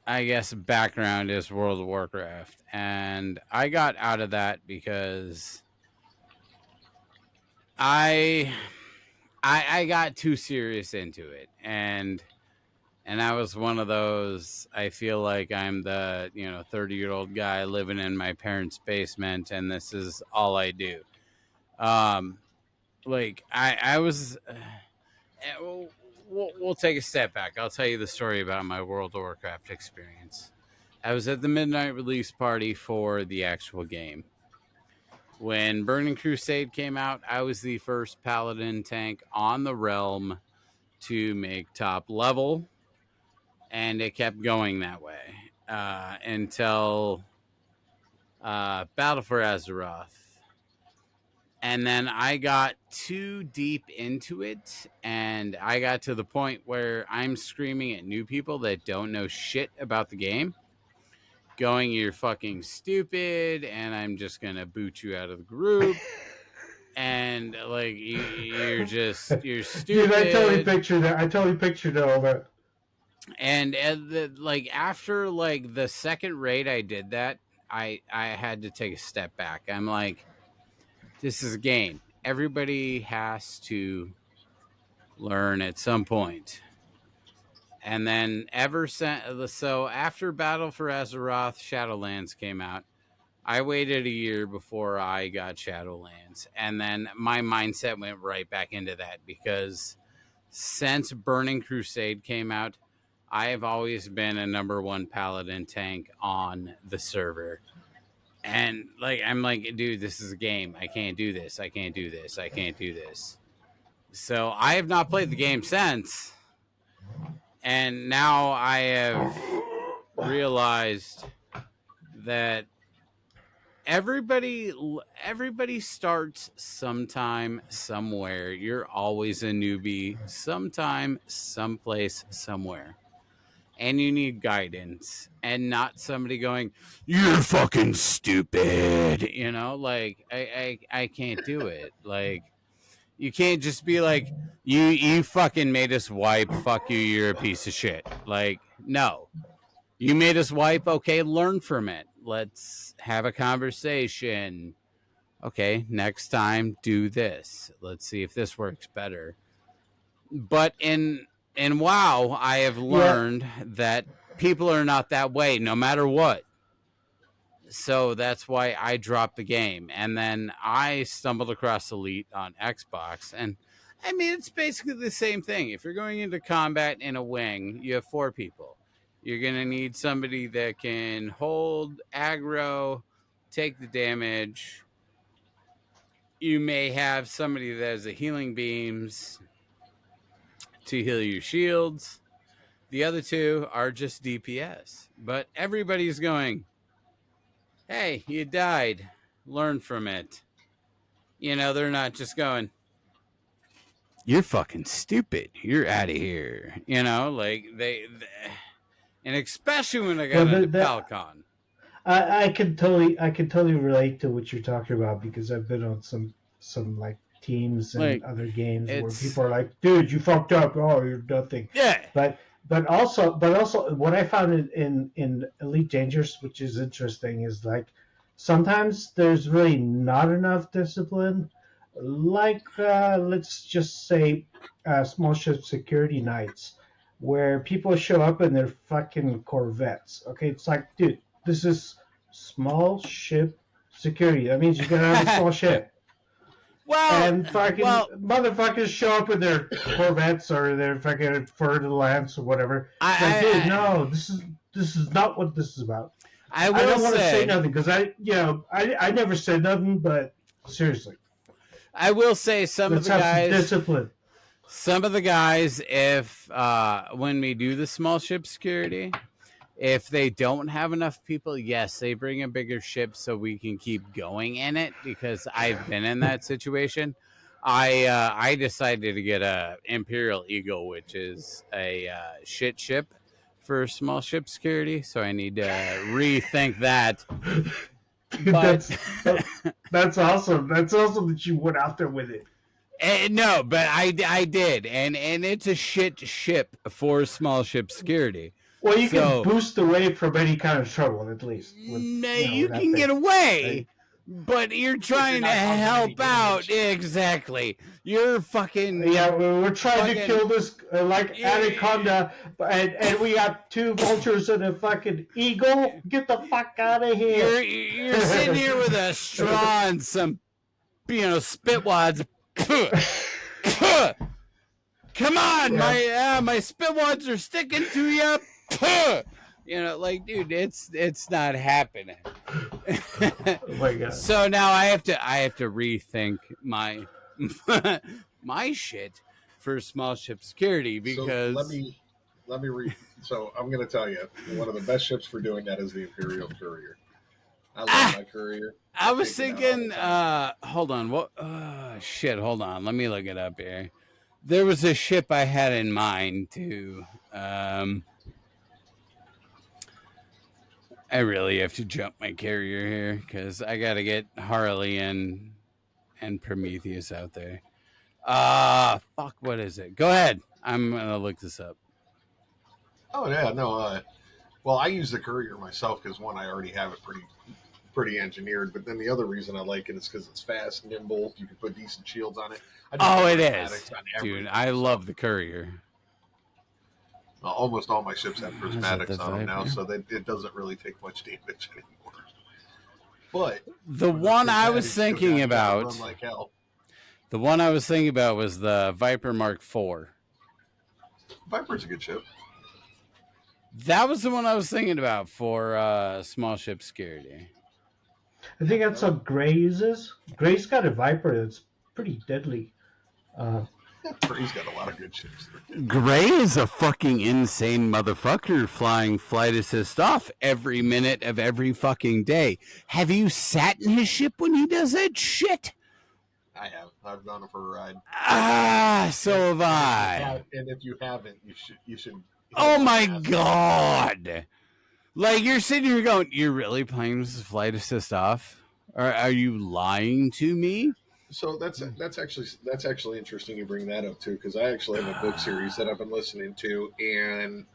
I guess background is World of Warcraft, and I got out of that because I got too serious into it, and I was one of those. I feel like I'm the 30-year-old guy living in my parents' basement, and this is all I do. Like I was. We'll take a step back. I'll tell you the story about my World of Warcraft experience. I was at the midnight release party for the actual game. When Burning Crusade came out, I was the first Paladin tank on the realm to make top level, and it kept going that way until Battle for Azeroth. And then I got too deep into it, and I got to the point where I'm screaming at new people that don't know shit about the game, going, "You're fucking stupid," and I'm just gonna boot you out of the group. And like you're stupid. Dude, I totally pictured all that. And like after like the second raid I did that, I had to take a step back. I'm like, this is a game. Everybody has to learn at some point. And then so after Battle for Azeroth, Shadowlands came out. I waited a year before I got Shadowlands, and then my mindset went right back into that because since Burning Crusade came out, I have always been a number 1 Paladin tank on the server. And like I'm like, dude, this is a game. I can't do this. I can't do this. I can't do this. So I have not played the game since. And now I have realized that everybody starts sometime, somewhere. You're always a newbie, sometime, someplace, somewhere. And you need guidance and not somebody going, "You're fucking stupid." Like I can't do it. Like you can't just be like, you fucking made us wipe, fuck you, you're a piece of shit. Like, no. You made us wipe, okay, learn from it. Let's have a conversation. Okay, next time do this. Let's see if this works better. But in WoW, I have learned that people are not that way, no matter what. So that's why I dropped the game. And then I stumbled across Elite on Xbox. And I mean, it's basically the same thing. If you're going into combat in a wing, you have 4 people. You're going to need somebody that can hold aggro, take the damage. You may have somebody that has the healing beams to heal your shields. The other 2 are just DPS. But everybody's going, "Hey, you died. Learn from it." They're not just going, "You're fucking stupid. You're out of here." Like they and especially when I got into PaLCon. I can totally relate to what you're talking about because I've been on some like teams and like, other games where people are like, "Dude, you fucked up. Oh, you're nothing." Yeah. But also what I found in Elite Dangerous, which is interesting, is like sometimes there's really not enough discipline, like let's just say small ship security nights, where people show up in their fucking Corvettes. Okay, it's like, dude, this is small ship security. That means you gotta have a small ship. Well, And fucking well, motherfuckers show up with their Corvettes or their fucking Ferdinands or whatever. It's like, dude, I, no, this is not what this is about. I I will don't want to say say, nothing because I never said nothing, but seriously, I will say some of let's the have some guys, discipline. if when we do the small ship security, if they don't have enough people, yes, they bring a bigger ship so we can keep going in it, because I've been in that situation. I decided to get a Imperial Eagle, which is a shit ship for small ship security, so I need to rethink that. Dude, But that's awesome. That's awesome that you went out there with it. no, but I did, and it's a shit ship for small ship security. Well, you can So boost away from any kind of trouble, at least. With, you with that can thing. get away, Right? but you're trying to not causing any help out. damage. Exactly. You're fucking Yeah, we're trying to fucking- kill this like Yeah. anaconda, and we got 2 vultures and a fucking eagle. Get the fuck out of here! you're sitting here with a straw and some spit wads. Come on, my spit wads are sticking to you. Like, dude, it's not happening. Oh my god! So now I have to rethink my my shit for small ship security, because So let me read. So I'm going to tell you, one of the best ships for doing that is the Imperial Courier. I love my Courier. I was take it out all thinking, the time. hold on, what? Shit, hold on, let me look it up here. There was a ship I had in mind too. I really have to jump my carrier here because I got to get Harley and Prometheus out there. Fuck, what is it? Go ahead. I'm gonna look this up. Oh yeah, no. Well, I use the Courier myself because one, I already have it pretty engineered. But then the other reason I like it is because it's fast, nimble. You can put decent shields on it. Oh, it is, dude. I love the Courier. Almost all my ships have Is it prismatics the on them now, Viper? so that it doesn't really take much damage anymore. But The when one I prismatics was go down, thinking you gotta about, run like hell. the one I was thinking about was the Viper Mark IV. Viper's a good ship. That was the one I was thinking about for small ship security. I think that's what Gray uses. Gray's got a Viper that's pretty deadly. Gray's got a lot of good ships. Gray is a fucking insane motherfucker flying flight assist off every minute of every fucking day. Have you sat in his ship when he does that shit? I have. I've gone for a ride. So have I. And if you haven't, you should. Oh my god! Like, you're sitting here going, "You're really playing this flight assist off? Or are you lying to me?" So that's actually interesting you bring that up too, because I actually have a book series that I've been listening to, and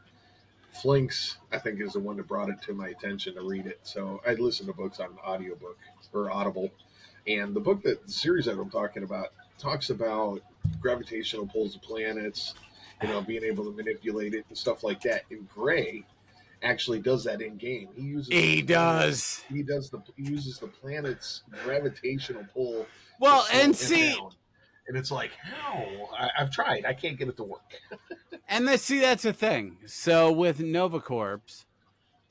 Flinks I think is the one that brought it to my attention to read it. So I listen to books on audiobook or Audible, and the series that I'm talking about talks about gravitational pulls of planets, being able to manipulate it and stuff like that. And Gray actually does that in game. He uses He uses the planet's gravitational pull. Well, to slow and him see, down. And it's like, how? I've tried. I can't get it to work. and that's the thing. So with Nova Corps,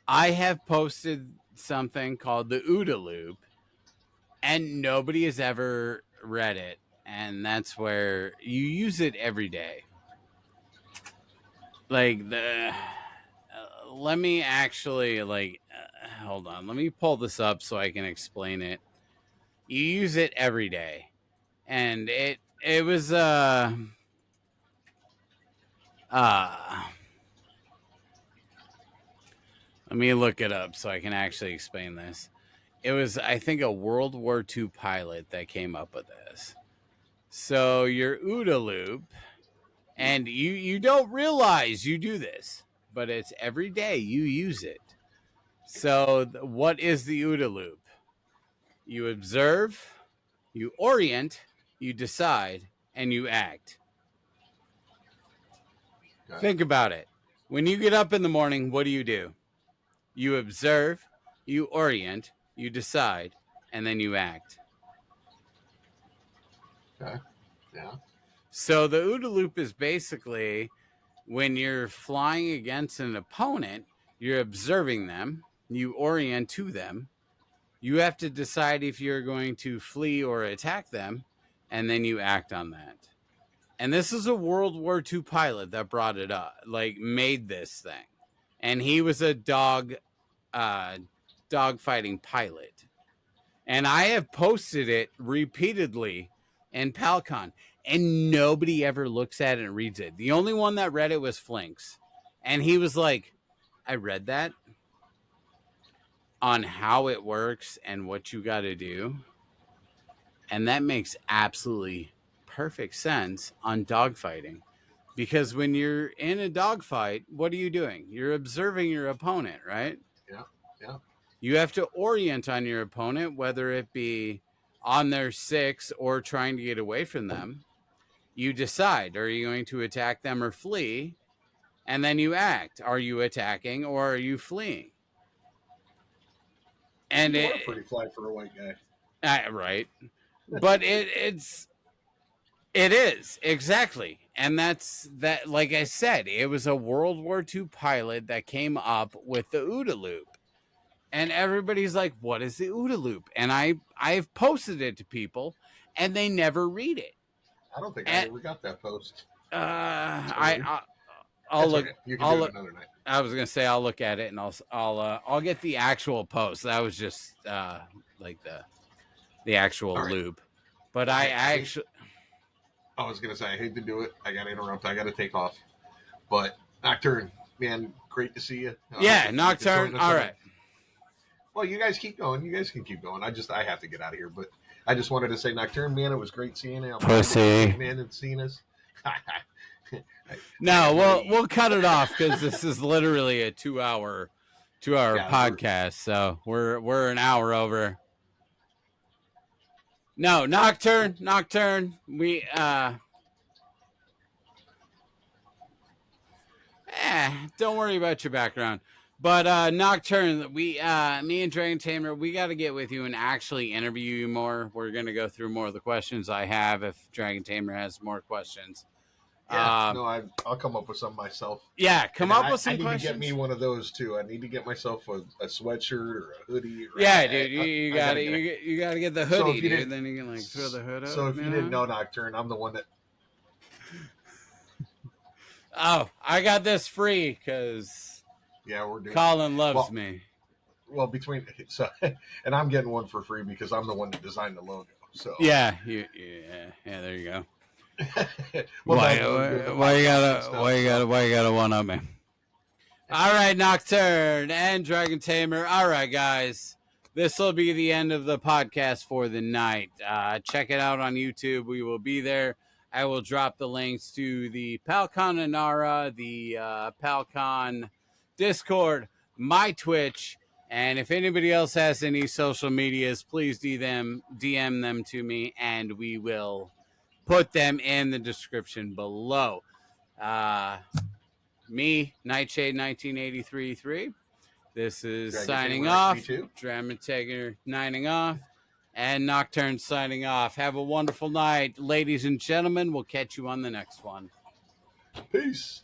I have posted something called the OODA Loop, and nobody has ever read it. And that's where you use it every day. Like let me actually hold on. Let me pull this up so I can explain it. You use it every day, and it was let me look it up so I can actually explain this. It was, I think, a World War II pilot that came up with this. So your OODA loop, and you don't realize you do this, but it's every day you use it. So what is the OODA loop? You observe, you orient, you decide, and you act. Okay. Think about it. When you get up in the morning, what do? You observe, you orient, you decide, and then you act. Okay. Yeah. So the OODA loop is basically when you're flying against an opponent, you're observing them, you orient to them, you have to decide if you're going to flee or attack them, and then you act on that. And this is a World War II pilot that brought it up, like made this thing. And he was a dogfighting pilot. And I have posted it repeatedly in PaLCon, and nobody ever looks at it and reads it. The only one that read it was Flinks. And he was like, I read that on how it works and what you got to do. And that makes absolutely perfect sense on dogfighting. Because when you're in a dogfight, what are you doing? You're observing your opponent, right? Yeah. Yeah. You have to orient on your opponent, whether it be on their six or trying to get away from them. You decide, are you going to attack them or flee? And then you act. Are you attacking or are you fleeing? And You are pretty fly for a white guy. Right. But it is exactly. And that's that. Like I said, it was a World War II pilot that came up with the OODA loop. And everybody's like, what is the OODA loop? And I've posted it to people and they never read it. I don't think I ever got that post. I'll look. Okay. You can do it another night. I was gonna say I'll look at it and I'll get the actual post. That was just like the actual loop. But I actually, I was gonna say I hate to do it. I gotta interrupt. I gotta take off. But Nocturne, man, great to see you. Yeah, Nocturne. All right. Well, you guys keep going. You guys can keep going. I have to get out of here. But I just wanted to say, Nocturne, man, it was great seeing you. Pussy. Man, and seeing us. No, we'll cut it off because this is literally a 2-hour podcast. So we're an hour over. No, Nocturne. We don't worry about your background. But Nocturne, me and Dragon Tamer, we got to get with you and actually interview you more. We're gonna go through more of the questions I have if Dragon Tamer has more questions. Yeah, I'll come up with some myself. Yeah, come up with some I need questions. to get me one of those too. I need to get myself a sweatshirt or a hoodie. Yeah, dude, you got to you got to get the hoodie, dude. Then you can like throw the hood up. So if you didn't know, Nocturne, I'm the one that. Oh, I got this free because. Yeah, we're doing. Colin loves me. Well, and I'm getting one for free because I'm the one that designed the logo. So yeah, there you go. Why you gotta one up me? All right, Nocturne and Dragon Tamer. All right, guys, this will be the end of the podcast for the night. Check it out on YouTube. We will be there. I will drop the links to the PaLCon Inara, the PaLCon Discord, my Twitch, and if anybody else has any social medias, please DM them to me, and we will put them in the description below. Me, Nightshade 1983. This is Dragon signing Tamer, off. me too. Dragon Tamer signing off. And Nocturne signing off. Have a wonderful night, ladies and gentlemen. We'll catch you on the next one. Peace.